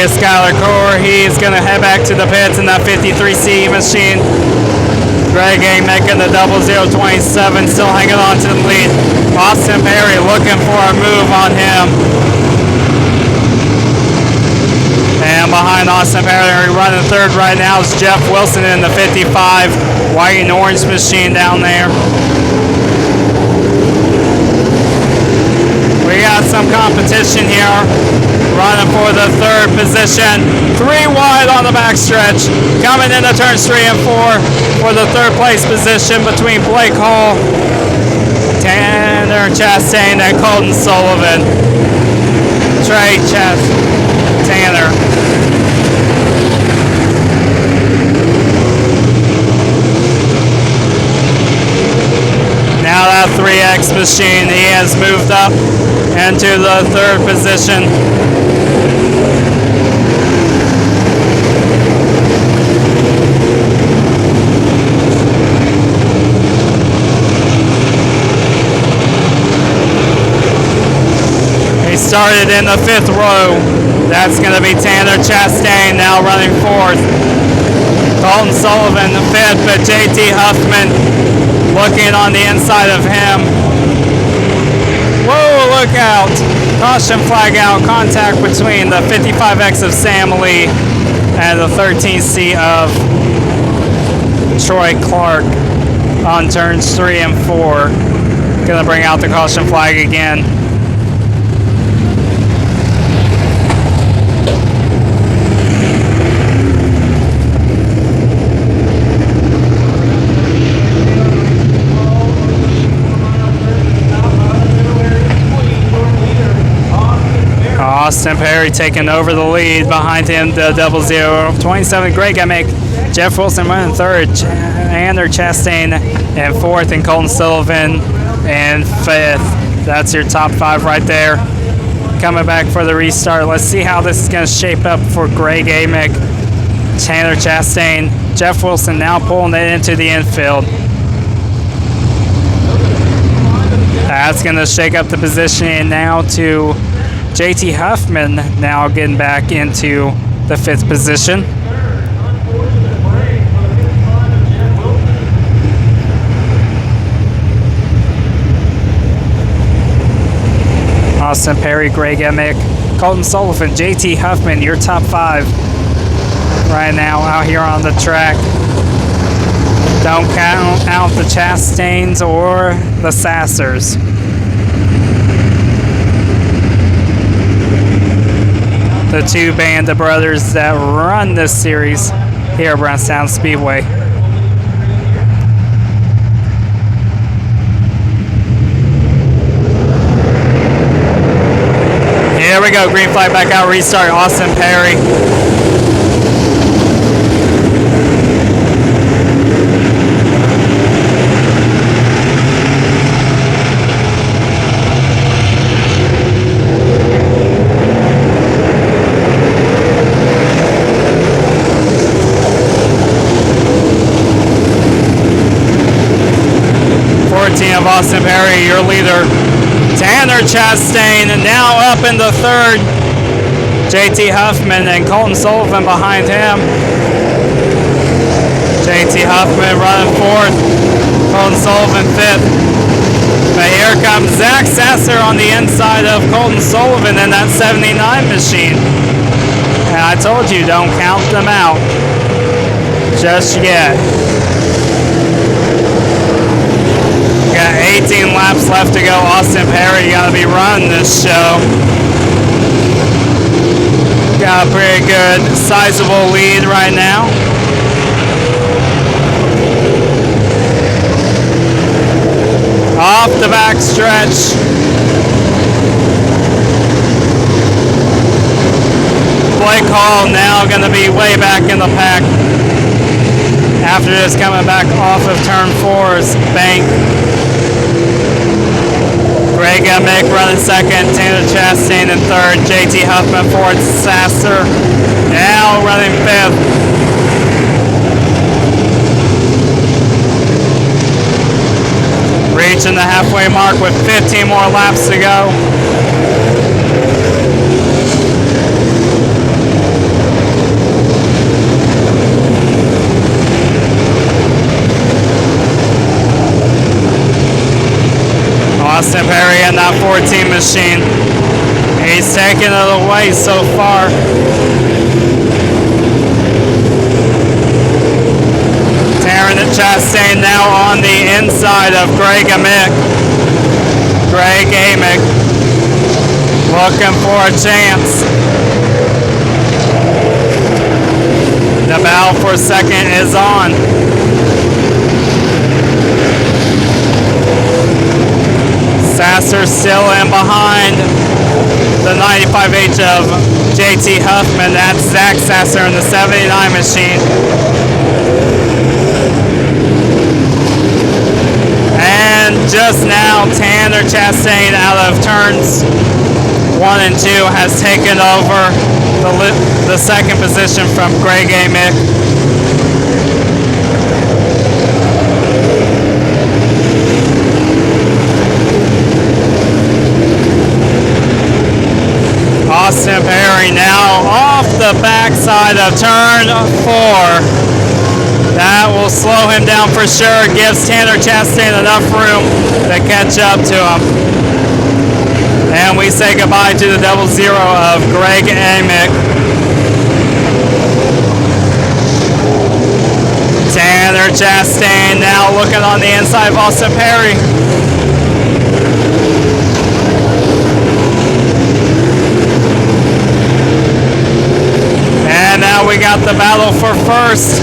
3 is Skylar Core. He's going to head back to the pits in that 53C machine. Greg making the 0027, still hanging on to the lead. Austin Perry looking for a move on him. And behind Austin Perry, running third right now is Jeff Wilson in the 55 white and orange machine down there. We got some competition here, running for the third position. 3 wide on the backstretch, coming into turns 3 and 4 for the third place position between Blake Hall, Tanner Chastain, and Colton Sullivan. Trey Tanner. Now that 3X machine, he has moved up into the third position. He started in the 5th row. That's going to be Tanner Chastain now running 4th. Colton Sullivan 5th, but JT Huffman looking on the inside of him. Whoa, look out. Caution flag out. Contact between the 55X of Sam Lee and the 13C of Troy Clark on turns 3 and 4. Gonna bring out the caution flag again. Austin Perry taking over the lead. Behind him, the 0027. Greg Emick, Jeff Wilson running 3rd, Tanner Chastain in 4th, and Colton Sullivan in 5th. That's your top 5 right there. Coming back for the restart. Let's see how this is going to shape up for Greg Emick, Tanner Chastain, Jeff Wilson now pulling it into the infield. That's going to shake up the positioning now to JT Huffman now getting back into the 5th position. Austin Perry, Greg Emick, Colton Sullivan, JT Huffman, your top 5 right now out here on the track. Don't count out the Chastains or the Sassers. The 2 band of brothers that run this series here at Brownstown Speedway. Here we go, green flag back out, restart, Austin Perry. Of Austin Perry, your leader. Tanner Chastain now up in the 3rd. JT Huffman and Colton Sullivan behind him. JT Huffman running 4th. Colton Sullivan 5th. But here comes Zach Sasser on the inside of Colton Sullivan in that 79 machine. And I told you, don't count them out just yet. Got 18 laps left to go. Austin Perry, you gotta be running this show. Got a pretty good, sizable lead right now. Off the back stretch. Blake Hall now gonna be way back in the pack. After this, coming back off of turn 4's bank. Greg Emick running 2nd, Tanner Chastain in 3rd, JT Huffman 4th, Sasser now running 5th. Reaching the halfway mark with 15 more laps to go. Austin Perry in that 14 machine. He's taking it away so far. Tearing the Chastain now on the inside of Greg Amick. Greg Amick looking for a chance. The battle for second is on. Sasser still in behind the 95H of JT Huffman. That's Zach Sasser in the 79 machine. And just now, Tanner Chastain out of turns 1 and 2 has taken over the second position from Greg Amick. Austin Perry now off the backside of turn 4. That will slow him down for sure. Gives Tanner Chastain enough room to catch up to him. And we say goodbye to the 00 of Greg Amick. Tanner Chastain now looking on the inside of Austin Perry. And now we got the battle for first.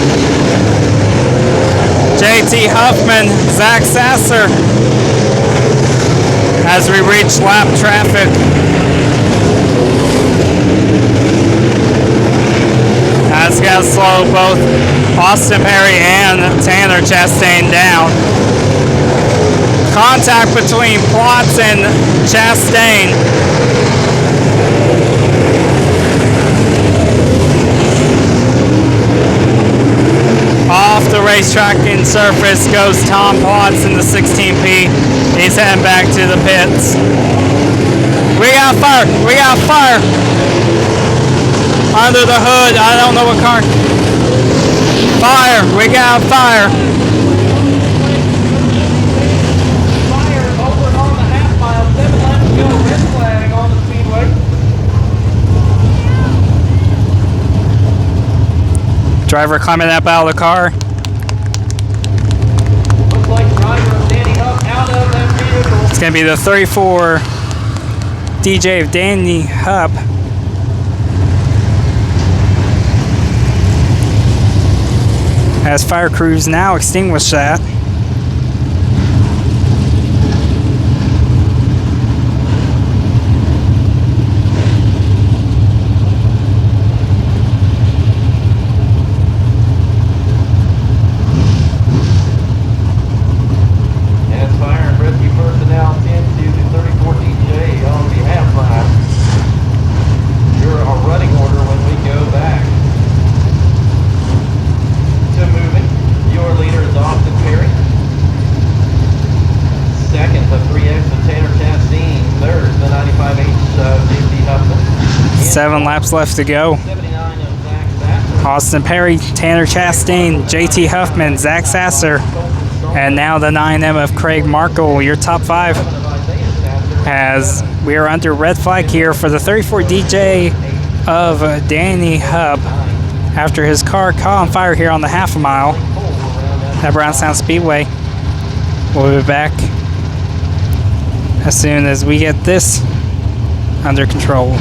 JT Huffman, Zach Sasser. As we reach lap traffic. That's going to slow both Austin Perry and Tanner Chastain down. Contact between Plotz and Chastain. Off the racetracking surface goes Tom Plotz in the 16P. He's heading back to the pits. We got fire! We got fire! Under the hood, I don't know what car. Fire! We got fire! Fire over on the half mile, 7 laps to go, red flag on the speedway. Driver climbing up out of the car. Looks like driver standing up out of that vehicle. It's going to be the 34 DJ of Danny Hupp. As fire crews now extinguish that. And fire and rescue personnel tend to the 34 DJ on behalf of your running order when we go back to moving. Your leader is Austin Perry. Second, the 3X of Tanner Chastain. Third, the 95H of JT Huffman. 7 laps left to go. 79 of Zach Sasser. Austin Perry, Tanner Chastain, JT Huffman, Zach Sasser, and now the 9M of Craig Markle, your top 5. As we are under red flag here for the 34 DJ of Danny Hupp after his car caught on fire here on the half a mile at Brownstown Speedway. We'll be back as soon as we get this under control.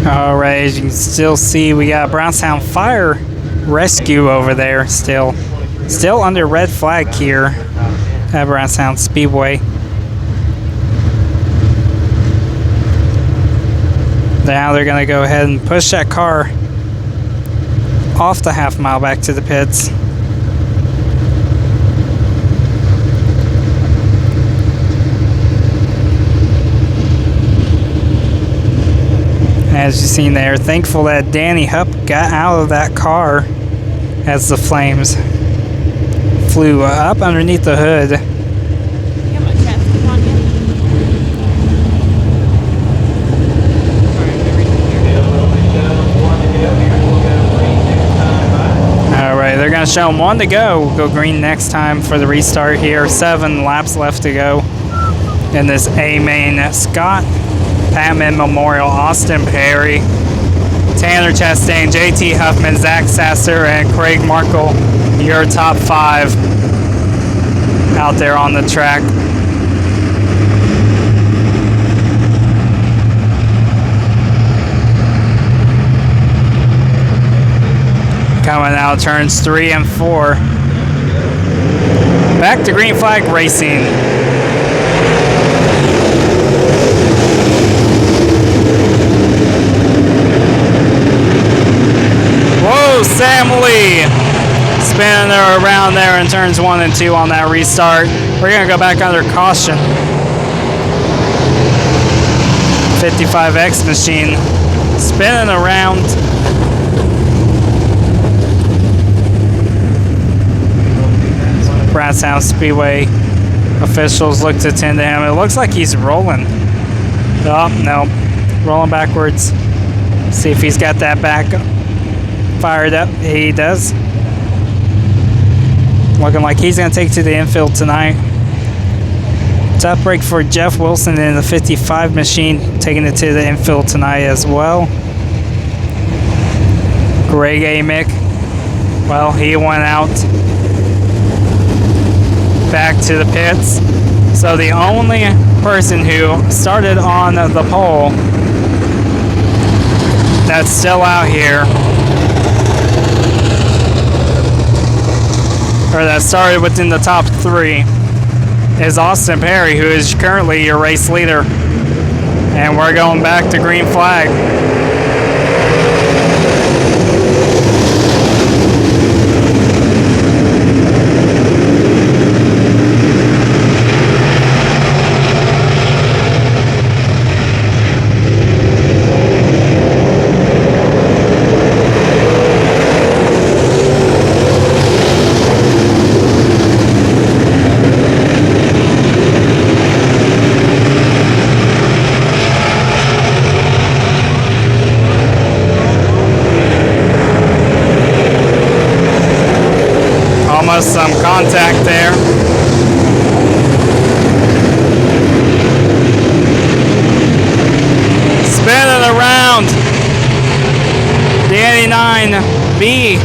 Alright, as you can still see, we got Brownstown Fire Rescue over there still under red flag here at Brownstown Speedway. Now they're going to go ahead and push that car off the half mile back to the pits. As you've seen there, thankful that Danny Hupp got out of that car as the flames flew up underneath the hood. You got my chest on you. Alright, they're going to show them 1 to go. We'll go green next time for the restart here. 7 laps left to go in this A main. Scott Patman Memorial, Austin Perry, Tanner Chastain, JT Huffman, Zach Sasser, and Craig Markle, your top 5 out there on the track. Coming out turns 3 and 4. Back to green flag racing. Whoa, Sam Lee spinning around there in turns 1 and 2 on that restart. We're going to go back under caution. 55X machine spinning around. Brownstown Speedway officials look to tend to him. It looks like he's rolling. Oh, no. Rolling backwards. See if he's got that back fired up. He does. Looking like he's going to take to the infield tonight. Tough break for Jeff Wilson in the 55 machine, taking it to the infield tonight as well. Greg Amick, well, he went out back to the pits. So the only person who started on the pole that's still out here, or that started within the top 3, is Austin Perry, who is currently your race leader. And we're going back to green flag. Some contact there. Spinning around the 89B.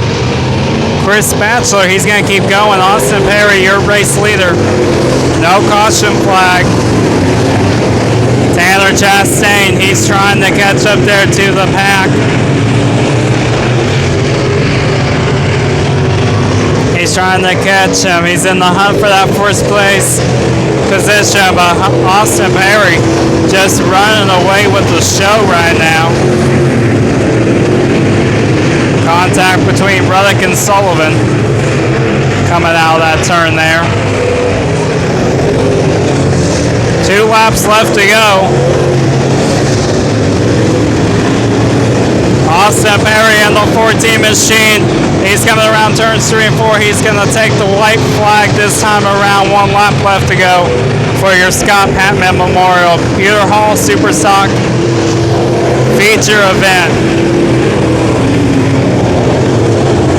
Chris Batchelor, he's going to keep going. Austin Perry, your race leader. No caution flag. Tanner Chastain, he's trying to catch up there to the pack. He's trying to catch him. He's in the hunt for that first place position, but Austin Perry just running away with the show right now. Contact between Ruddock and Sullivan coming out of that turn there. 2 laps left to go. Austin Perry in the 14 machine. He's coming around turns 3 and 4. He's going to take the white flag this time around. 1 lap left to go for your Scott Patman Memorial Computer Hall Super Stock feature event.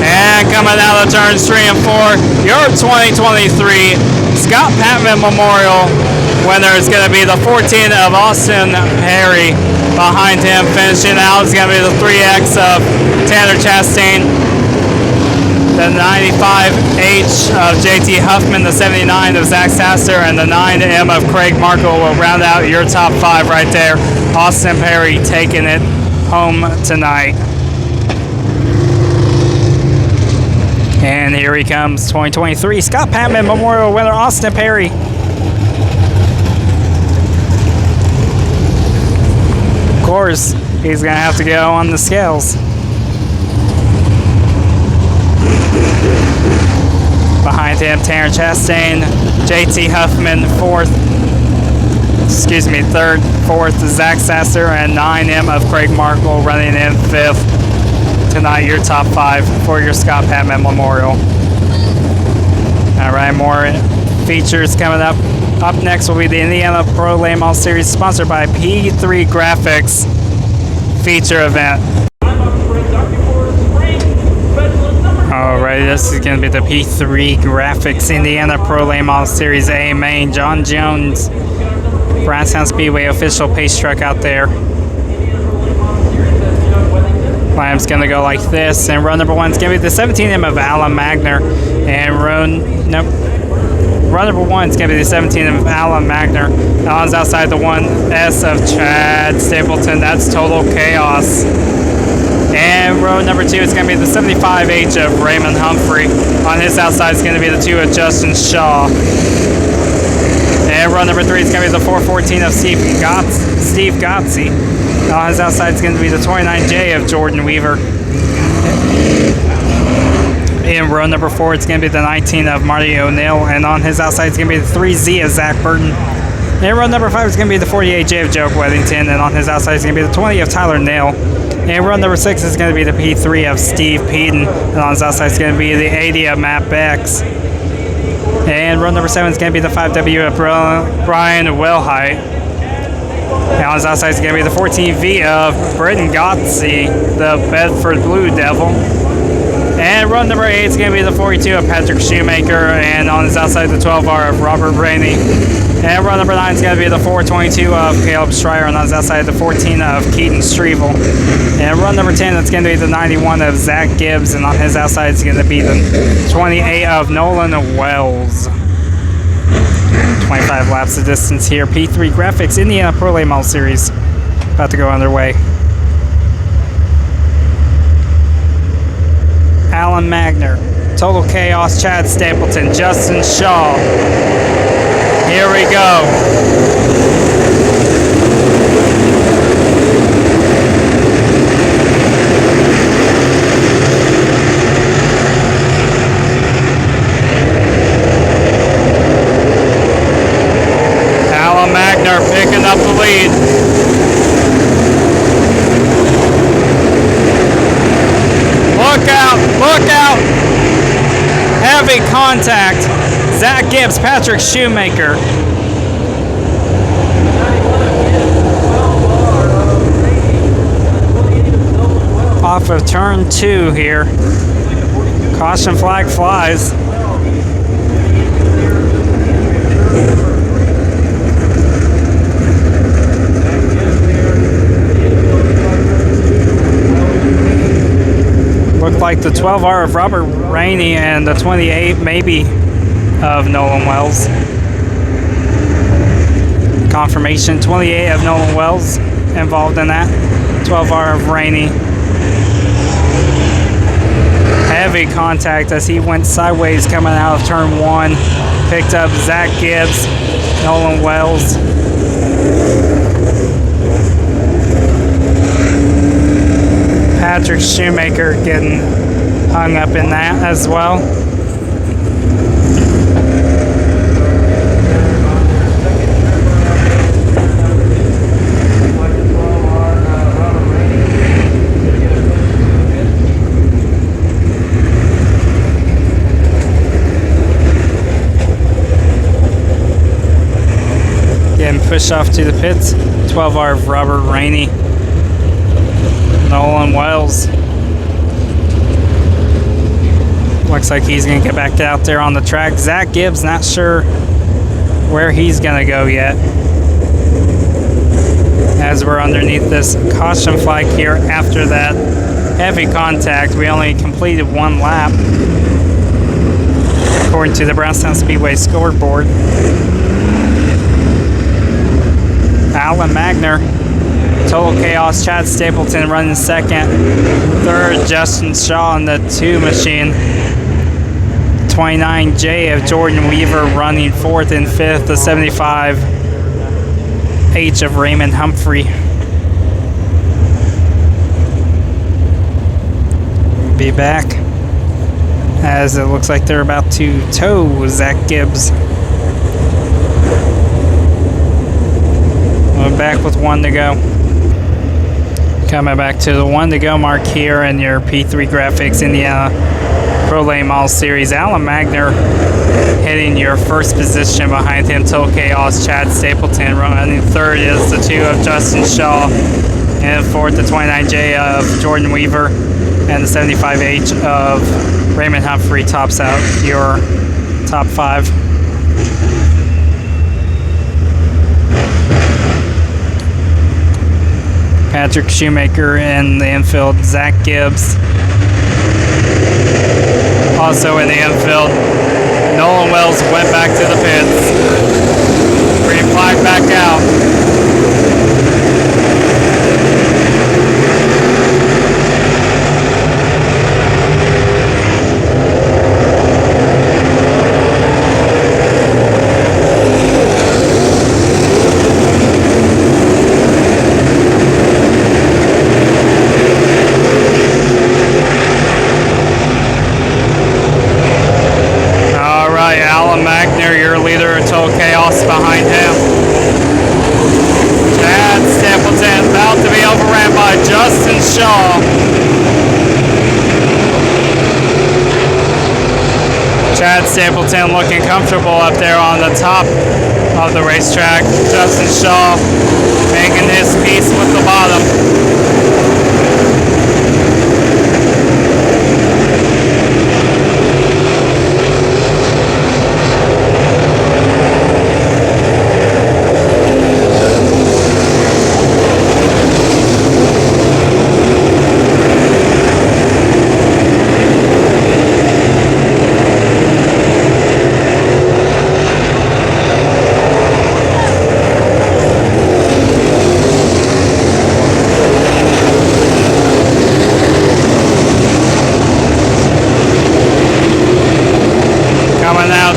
And coming out of turns 3 and 4, your 2023 Scott Patman Memorial winner is going to be the 14 of Austin Perry. Behind him, finishing out, is going to be the 3X of Tanner Chastain, the 95H of JT Huffman, the 79 of Zach Sasser, and the 9M of Craig Markle will round out your top 5 right there. Austin Perry taking it home tonight. And here he comes, 2023 Scott Patman Memorial winner, Austin Perry. Of course, he's going to have to go on the scales. Behind him, Tanner Chastain, JT Huffman, 3rd, 4th, Zach Sasser, and 9M of Craig Markle running in 5th. Tonight, your top 5 for your Scott Patman Memorial. All right, more features coming up. Up next will be the Indiana Pro Late Model Series, sponsored by P3 Graphics feature event. Alright, everybody. This is going to be the P3 Graphics Indiana Pro Late Model Series A main. John Jones, Brownstown Speedway official pace truck out there. Lamp's going to go like this, and row number 1 is going to be the 17M of Alan Magner, and row number 1 is going to be the 17M of Alan Magner. Alan's outside the 1S of Chad Stapleton. That's Total Chaos. And row number 2 is going to be the 75H of Raymond Humphrey. On his outside is going to be the 2 of Justin Shaw. And row number 3 is going to be the 414 of Steve Gotze. On his outside is going to be the 29J of Jordan Weaver. In row number 4, it's going to be the 19 of Marty O'Neill. And on his outside is going to be the 3Z of Zach Burton. In row number 5 is going to be the 48J of Joe Weddington. And on his outside is going to be the 20 of Tyler Nail. And row number 6 is going to be the P3 of Steve Peden. And on his outside is going to be the 80 of Matt Bex. And row number 7 is going to be the 5W of Brian Wellhite. And on his outside is going to be the 14V of Britton Gotze, the Bedford Blue Devil. And row number 8 is going to be the 42 of Patrick Shoemaker. And on his outside, the 12R of Robert Rainey. And row number 9 is going to be the 422 of Caleb Schreier. And on his outside, the 14 of Keaton Strevel. And row number 10, that's going to be the 91 of Zach Gibbs. And on his outside, it's going to be the 28 of Nolan Wells. 25 laps of distance here. P3 Graphics Indiana Pro Late Model Series about to go underway. Alan Magner, Total Chaos, Chad Stapleton, Justin Shaw. Here we go. Alan Magner picking up the lead. Look out, look out. Heavy contact. Zach Gibbs, Patrick Shoemaker. Off of turn 2 here. Caution flag flies. Looked like the 12R of Robert Rainey and the 28 maybe of Nolan Wells. Confirmation, 28 of Nolan Wells involved in that. 12R of Rainey. Heavy contact as he went sideways coming out of turn 1. Picked up Zach Gibbs, Nolan Wells. Patrick Shoemaker getting hung up in that as well. Getting pushed off to the pits. 12R of Robert Rainey. Nolan Wells. Looks like he's going to get back out there on the track. Zach Gibbs, not sure where he's going to go yet. As we're underneath this caution flag here after that heavy contact, we only completed 1 lap, according to the Brownstown Speedway scoreboard. Alan Magner, Total Chaos, Chad Stapleton running second. Third, Justin Shaw in the 2 machine. 29J of Jordan Weaver running 4th, and 5th, the 75H of Raymond Humphrey. Be back as it looks like they're about to tow Zach Gibbs. We're back with 1 to go. Coming back to the 1 to go mark here in your P3 Graphics Indiana Pro Late Model Series. Alan Magner hitting your first position. Behind him, Total Chaos, Chad Stapleton. Running 3rd is the 2 of Justin Shaw. And 4th, the 29J of Jordan Weaver. and the 75H of Raymond Humphrey tops out your top 5. Patrick Shoemaker in the infield. Zach Gibbs also in the infield. Nolan Wells went back to the pits. Green flag back out. Alan Magner, your leader, until chaos behind him. Chad Stapleton about to be overran by Justin Shaw. Chad Stapleton looking comfortable up there on the top of the racetrack. Justin Shaw making his peace with the bottom.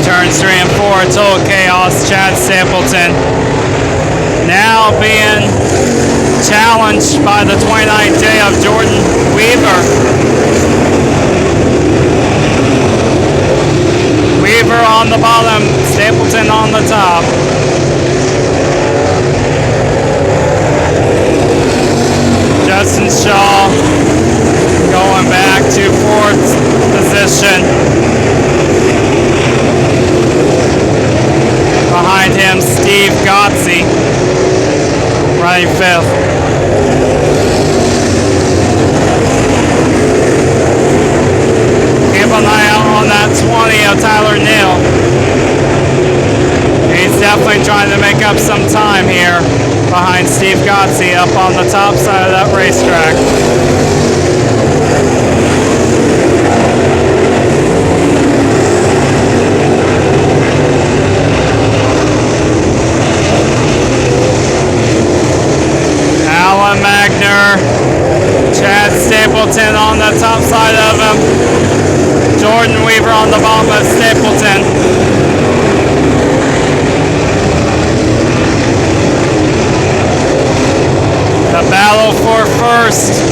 Turns 3 and 4, total chaos. Chad Stapleton now being challenged by the 29J of Jordan Weaver. Weaver on the bottom, Stapleton on the top. Justin Shaw going back to 4th position. Behind him, Steve Gotze, running 5th. Keep an eye out on that 20 of Tyler Neal. He's definitely trying to make up some time here behind Steve Gotze up on the top side of that racetrack. Alan Magner, Chad Stapleton on the top side of him, Jordan Weaver on the bottom of Stapleton. The battle for first.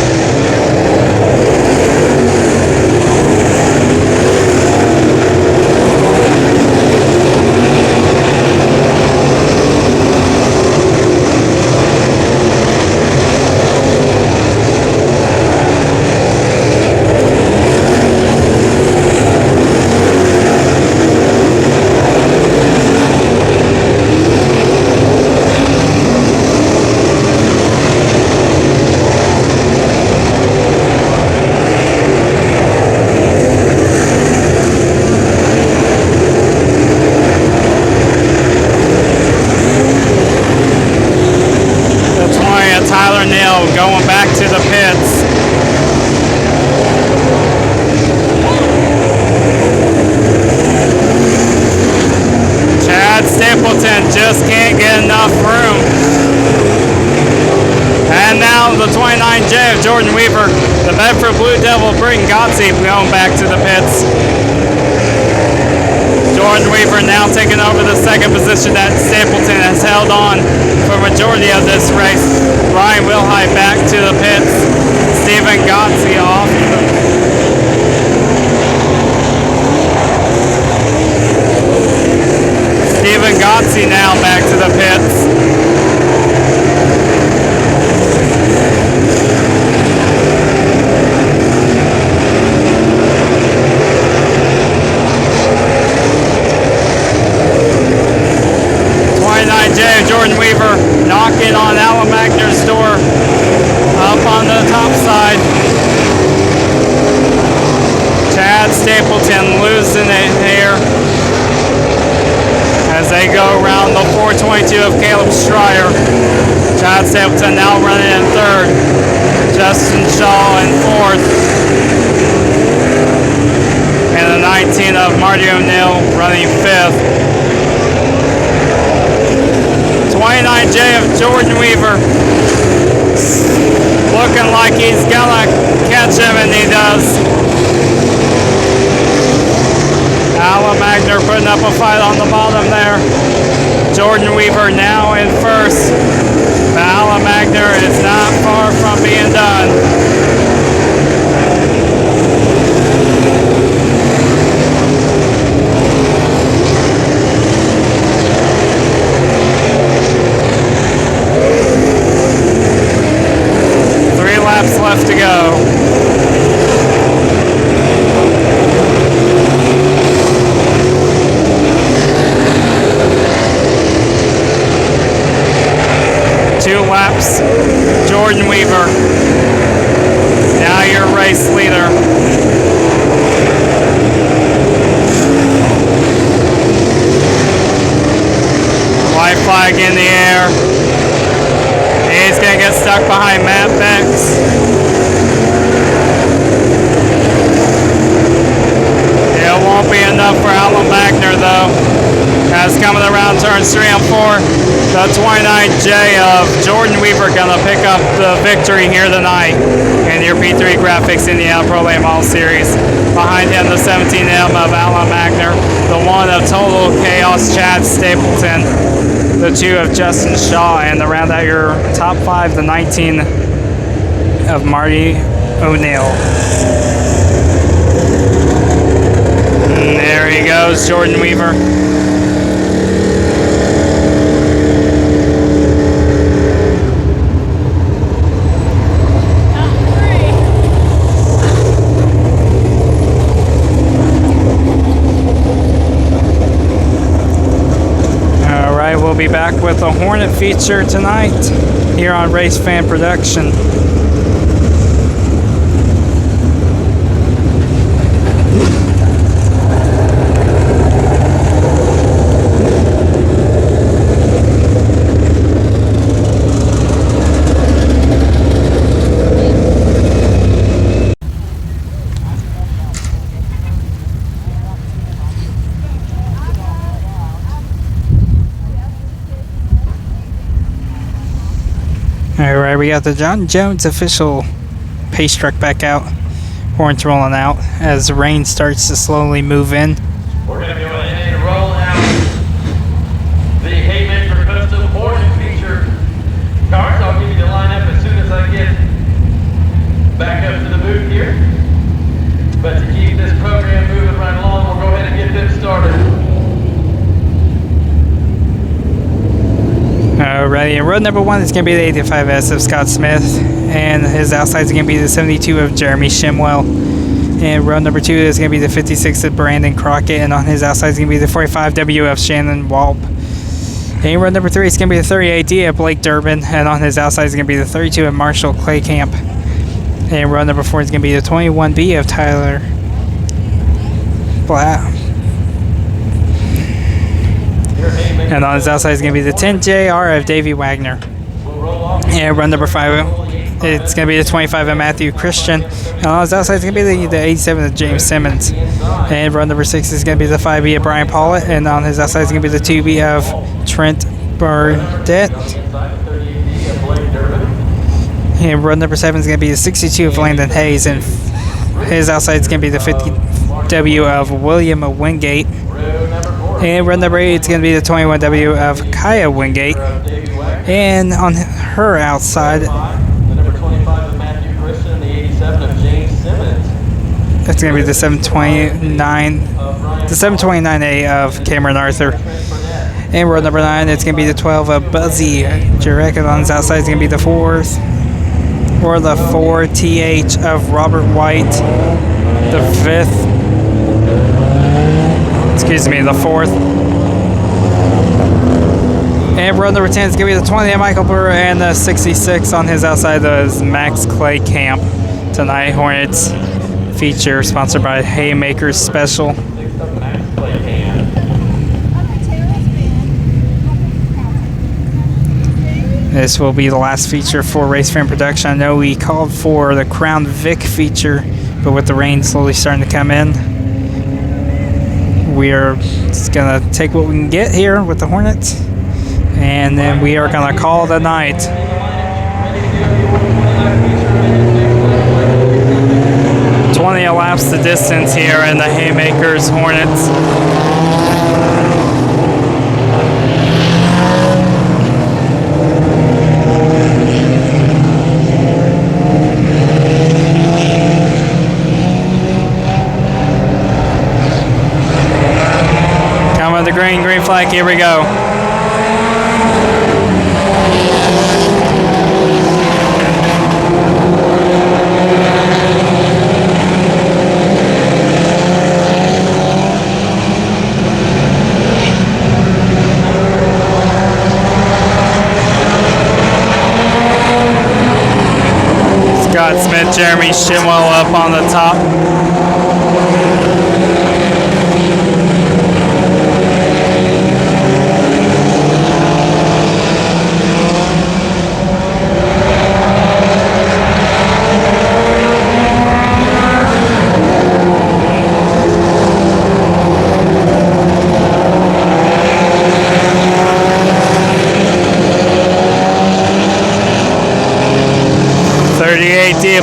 Tyler Neal going back to the pits. Chad Stapleton just can't get enough room. And now the 29J of Jordan Weaver, the Bedford Blue Devil, Britton Gotze going back to the pits. Jordan Weaver now taking over the 2nd position that Stapleton has held on for a majority of this race. Ryan Wilhite back to the pits. Stephen Gotze off. Stephen Gotze now back to the pits. Jordan Weaver knocking on Alan Magner's door up on the top side. They go around the 422 of Caleb Stryer. Chad Stapleton now running in third. Justin Shaw in fourth. And the 19 of Marty O'Neill running fifth. 29J of Jordan Weaver. Looking like he's gonna catch him, and he does. Alan Magner putting up a fight on the bottom there. Jordan Weaver now in first. But Alan Magner is not far from being done. Laps left to go. Two laps, Jordan Weaver. Now your race leader. White flag in the air. He's going to get stuck behind Matt Bex. It won't be enough for Alan Magner, though. As coming around turns 3 and 4, the 29J of Jordan Weaver going to pick up the victory here tonight in your P3 Graphics Indiana Pro Late Model Series. Behind him, the 17M of Alan Magner, the 1 of Total Chaos Chad Stapleton, the 2 of Justin Shaw, and to round out your top 5, the 19 of Marty O'Neill. And there he goes, Jordan Weaver. We'll be back with a Hornet feature tonight here on Race Fan Production. Alright, we got the John Jones official pace truck back out. Horns rolling out as the rain starts to slowly move in. We're going to be ready to roll out the Haymakers Custom Hornet feature cars. I'll give you the lineup as soon as I get back up to the booth here. But to keep this program moving right along, we'll go ahead and get them started. Alrighty, and road number 1 is going to be the 85S of Scott Smith, and his outside is going to be the 72 of Jeremy Shimwell. And road number 2 is going to be the 56 of Brandon Crockett, and on his outside is going to be the 45W of Shannon Walp. And road number 3 is going to be the 38D of Blake Durbin, and on his outside is going to be the 32 of Marshall Claycamp. And road number 4 is going to be the 21B of Tyler Blatt. And on his outside is going to be the 10JR of Davey Wagner. And run number 5, it's going to be the 25 of Matthew Christian. And on his outside is going to be the 87 of James Simmons. And run number 6 is going to be the 5B of Brian Pollitt. And on his outside is going to be the 2B of Trent Burdett. And run number 7 is going to be the 62 of Landon Hayes. And his outside is going to be the 50W of William Wingate. And run number 8 is going to be the 21W of Kaya Wingate. And on her outside, the number 25 of Matthew Christian, the 87 of James Simmons. It's going to be the 729A of Cameron Arthur. And road number 9, it's going to be the 12 of Buzzy Jurek. And on his outside is going to be the 4th, or the 4TH of Robert White. The 5th. Excuse me, the 4th. And road number 10 is going to be the 20 of Michael Brewer, and the 66 on his outside is Max Clay Camp. Tonight, Hornets feature sponsored by Haymakers Special. This will be the last feature for Race Fan Production. I know we called for the Crown Vic feature, but with the rain slowly starting to come in, we are just gonna take what we can get here with the Hornets, and then we are gonna call it a night. 20 elapsed the distance here in the Haymakers Hornets. Coming the green flag, here we go. Scott Smith, Jeremy Shimwell up on the top.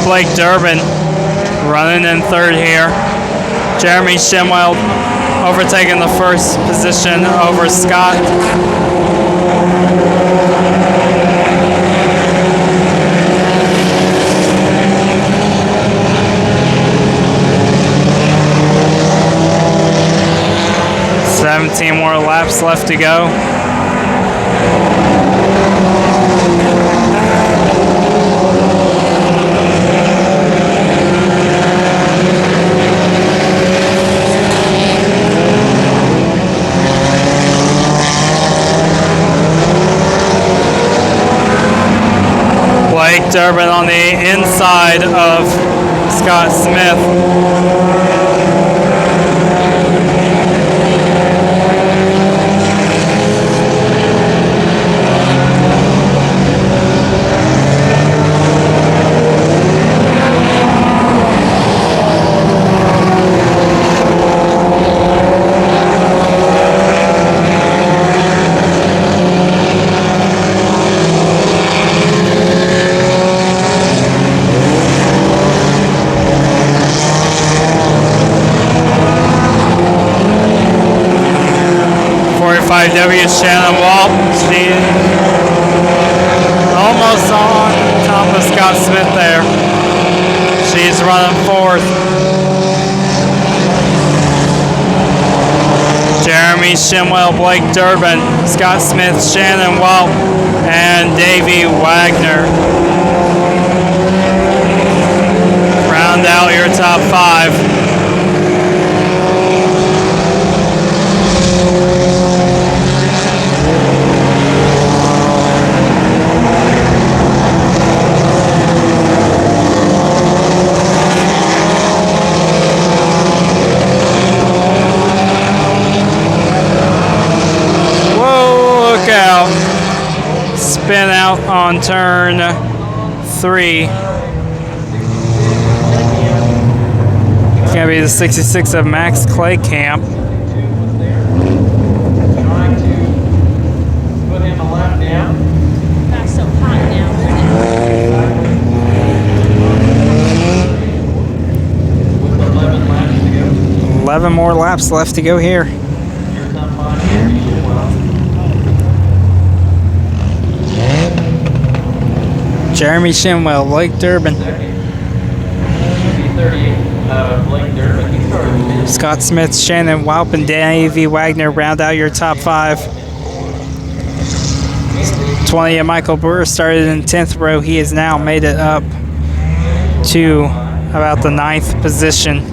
Blake Durbin running in third here. Jeremy Shimwell overtaking the first position over Scott. "17 more laps left to go." Blake Durbin on the inside of Scott Smith. W. Shannon Walt, she almost on top of Scott Smith there. She's running fourth. Jeremy Shimwell, Blake Durbin, Scott Smith, Shannon Walt, and Davey Wagner. Round out your top five. Spin out on turn 3. It's going to be the 66 of Max Claycamp. Trying to put him a lap down. Not so hot now. 11 laps to go. 11 more laps left to go here. Your top 5 here, Jeremy Shimwell, Blake Durbin. Blake Durbin. He started mid. Scott Smith, Shannon Walp, and Davey Wagner round out your top 5. 20 of Michael Brewer started in 10th row. He has now made it up to about the 9th position.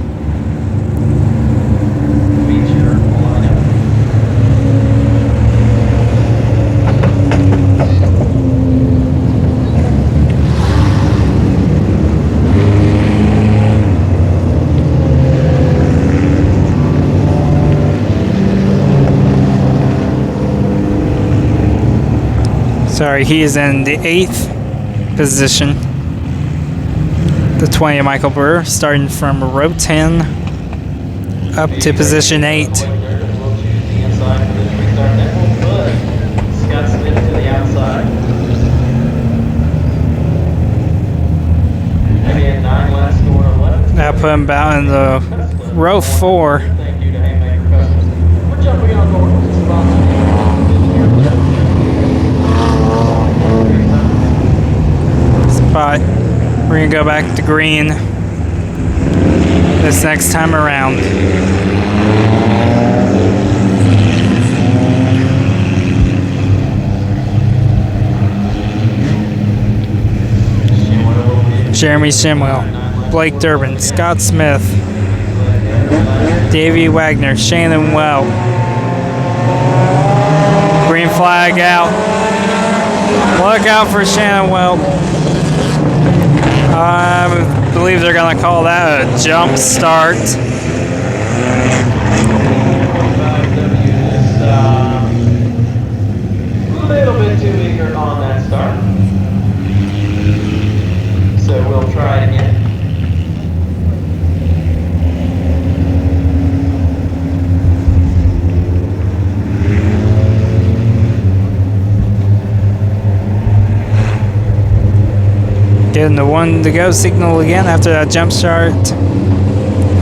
Sorry, he is in the 8th position. The 20 of Michael Brewer, starting from row 10 up to position 8. We'll choose the inside for this restart. That will put Scott Smith to the outside. Again, 9 laps score left. Now put him about in the row 4. Thank you to Haymaker Customs. We're jumping on board with the sponsor. Spot. We're gonna go back to green this next time around. Jeremy Shimwell, Blake Durbin, Scott Smith, Davey Wagner, Shannon Well. Green flag out. Look out for Shannon Well. I believe they're going to call that a jump start. A little bit too eager on that start. So we'll try it again. Getting the 1 to go signal again after that jump start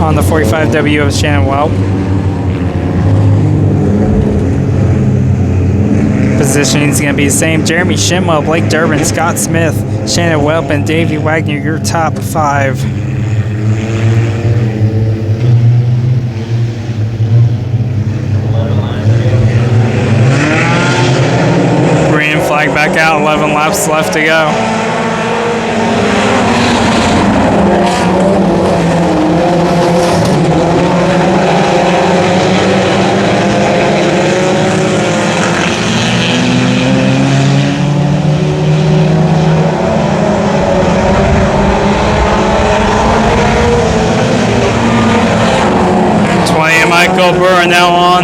on the 45W of Shannon Welp. Positioning is going to be the same. Jeremy Shimwell, Blake Durbin, Scott Smith, Shannon Welp, and Davey Wagner, your top 5. Green flag back out, 11 laps left to go. Michael Brewer now on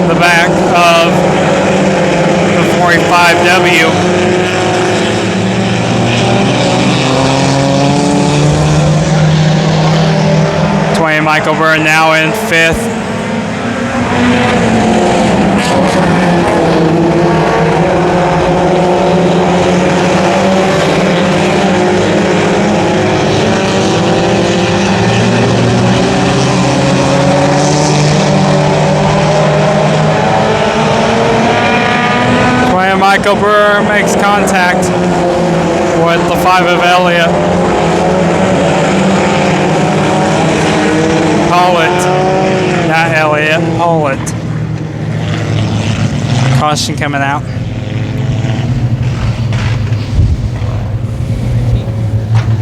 the back of the 45W. Michael Brewer now in 5th. Michael Brewer makes contact with the 5 of Elliott. Pollitt, not Elliott, Pollitt. Caution coming out.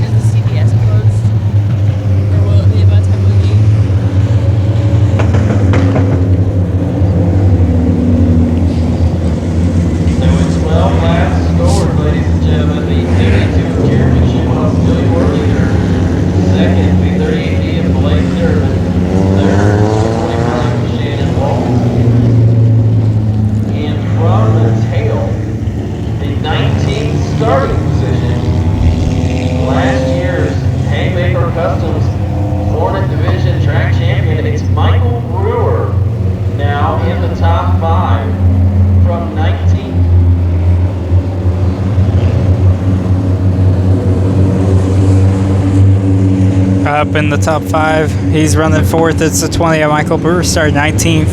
Is the CVS closed? Or will it be by the time we leave? So it's 12 laps scored, ladies and gentlemen. The 82 of Jeremy Shimwell, Billy Worthinger. Second, the 38D of Blake Durbin. Third, 25 of Shannon Wall. And from the tail, the 19th starting position, last year's Haymaker Customs Hornet Division track champion, it's Michael Brewer, now in the top 5 from 19th. Up in the top 5. He's running 4th. It's the 20 of Michael Brewer, started 19th.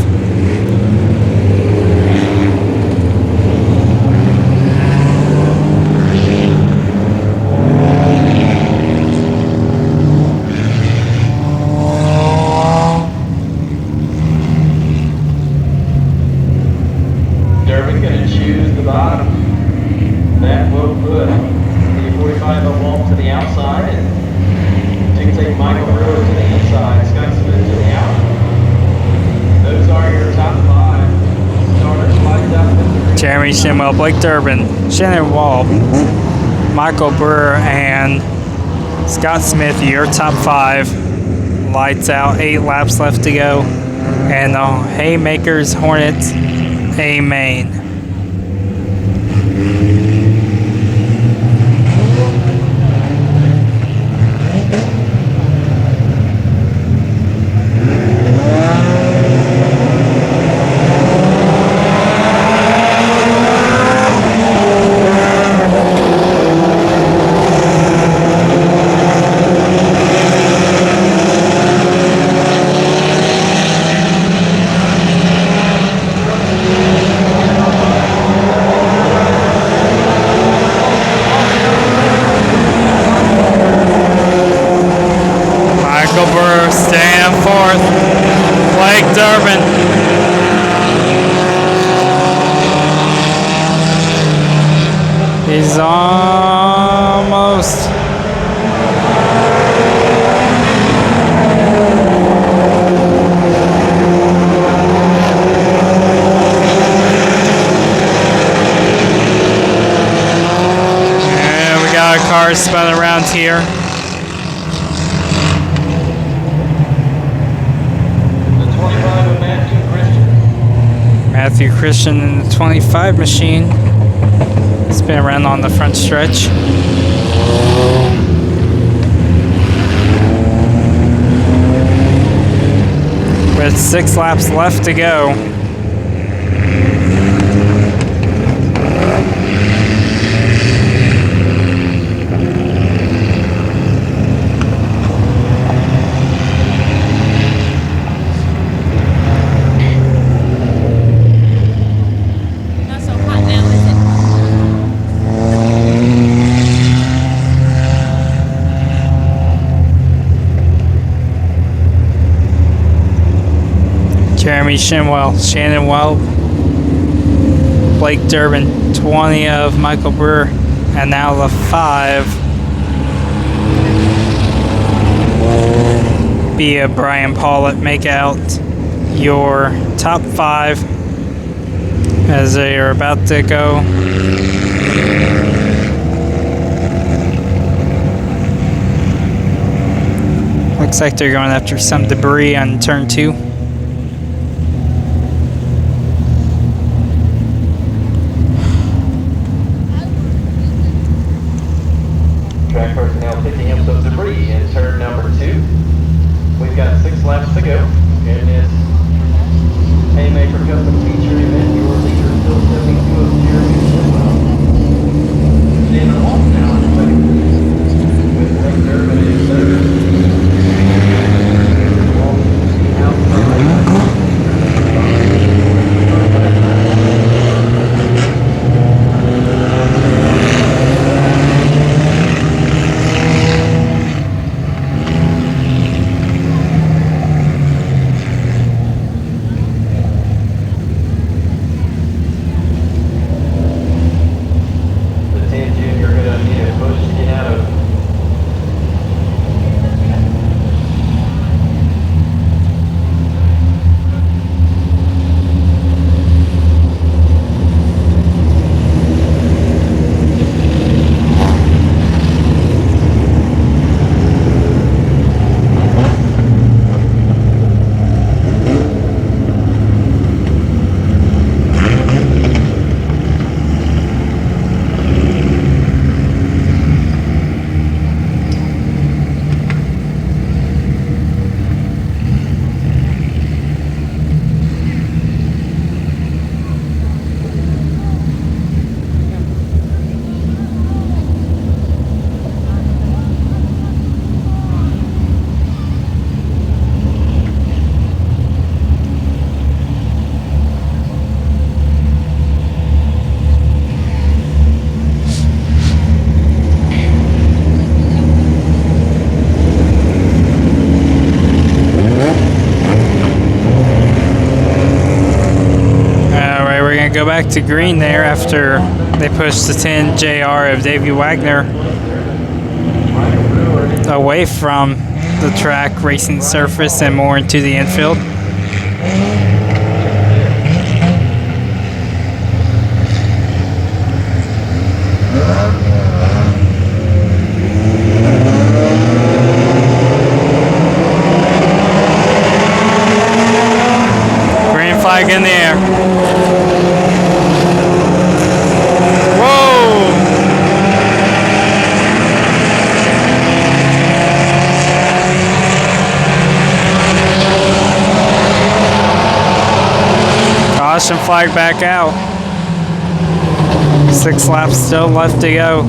Durbin going to choose the bottom. That will put the 45 of Walt to the outside and take Michael Brewer to the inside, Scott Smith to the out. Those are your top 5 starters. Lights out victory. Jeremy Shimwell, Blake Durbin, Shannon Wall, Michael Brewer, and Scott Smith, your top 5. Lights out, 8 laps left to go. And the Haymakers Hornets, A main. Durbin. He's almost. And we got a car spun around here. The 25 of Matthew Christian. Matthew Christian in the 25 machine. Spin around on the front stretch. With 6 laps left to go. Not so hot now, is it? Jeremy Shinwell, Shannon Welb, Blake Durbin, 20 of Michael Brewer, and now the 5 via Brian Paulett make out your top 5 as they are about to go. Looks like they're going after some debris on turn 2. Track personnel picking up some debris in turn number 2. We've got 6 laps to go in this Haymaker Custom Feature event. Your leader still 72 of Jeremy Shinwell. David Walsh now in second place with Blake Durbin in third. Walsh outside. The 10 junior gonna need a push to get out of. Go back to green there after they pushed the 10 JR of Davey Wagner away from the track racing surface and more into the infield. Green flag in the air. Caution flag back out. 6 laps still left to go.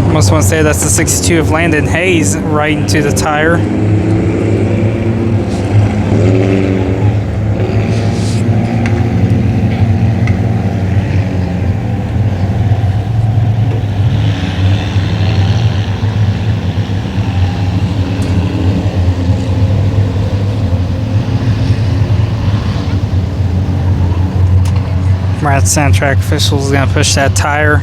Almost want to say that's the 62 of Landon Hayes right into the tire. Brownstown track official is going to push that tire.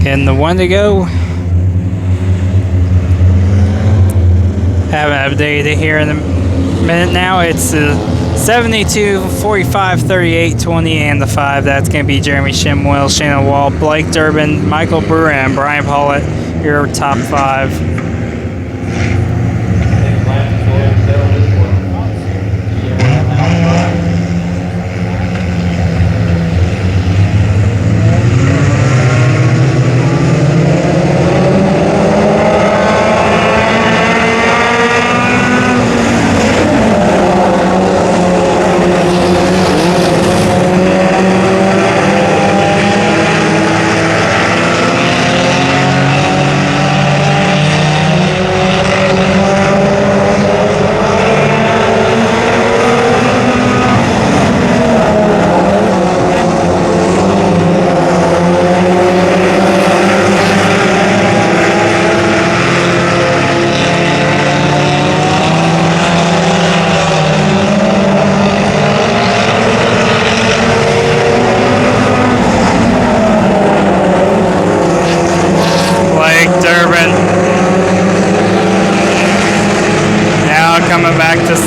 Getting the 1 to go. Haven't updated here in a minute now. It's the 72, 45, 38, 20, and the 5. That's going to be Jeremy Shimwell, Shannon Wall, Blake Durbin, Michael Brewer, and Brian Paulett. Your top 5.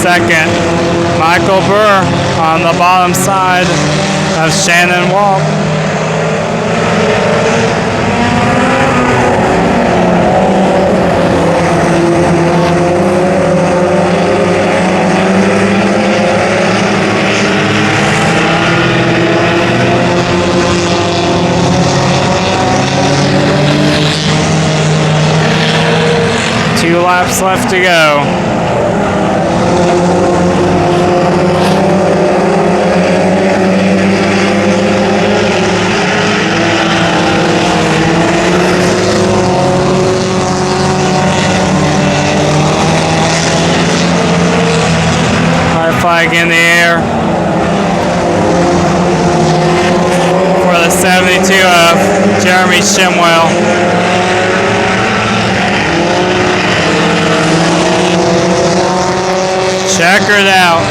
Second, Michael Burr on the bottom side of Shannon Wall. Two laps left to go. Flag in the air for the 72 of Jeremy Shimwell. Checkered out.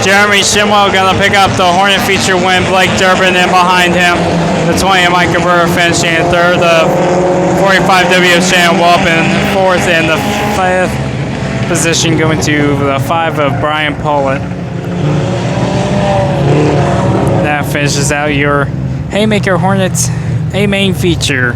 Jeremy Shimwell going to pick up the Hornet feature win. Blake Durbin in behind him. The 20 of Micah Brewer finishing in third. The 45W of Shannon Wallop in fourth, and the 5th position going to the 5 of Brian Paulett. That finishes out your Haymaker Hornets A main feature.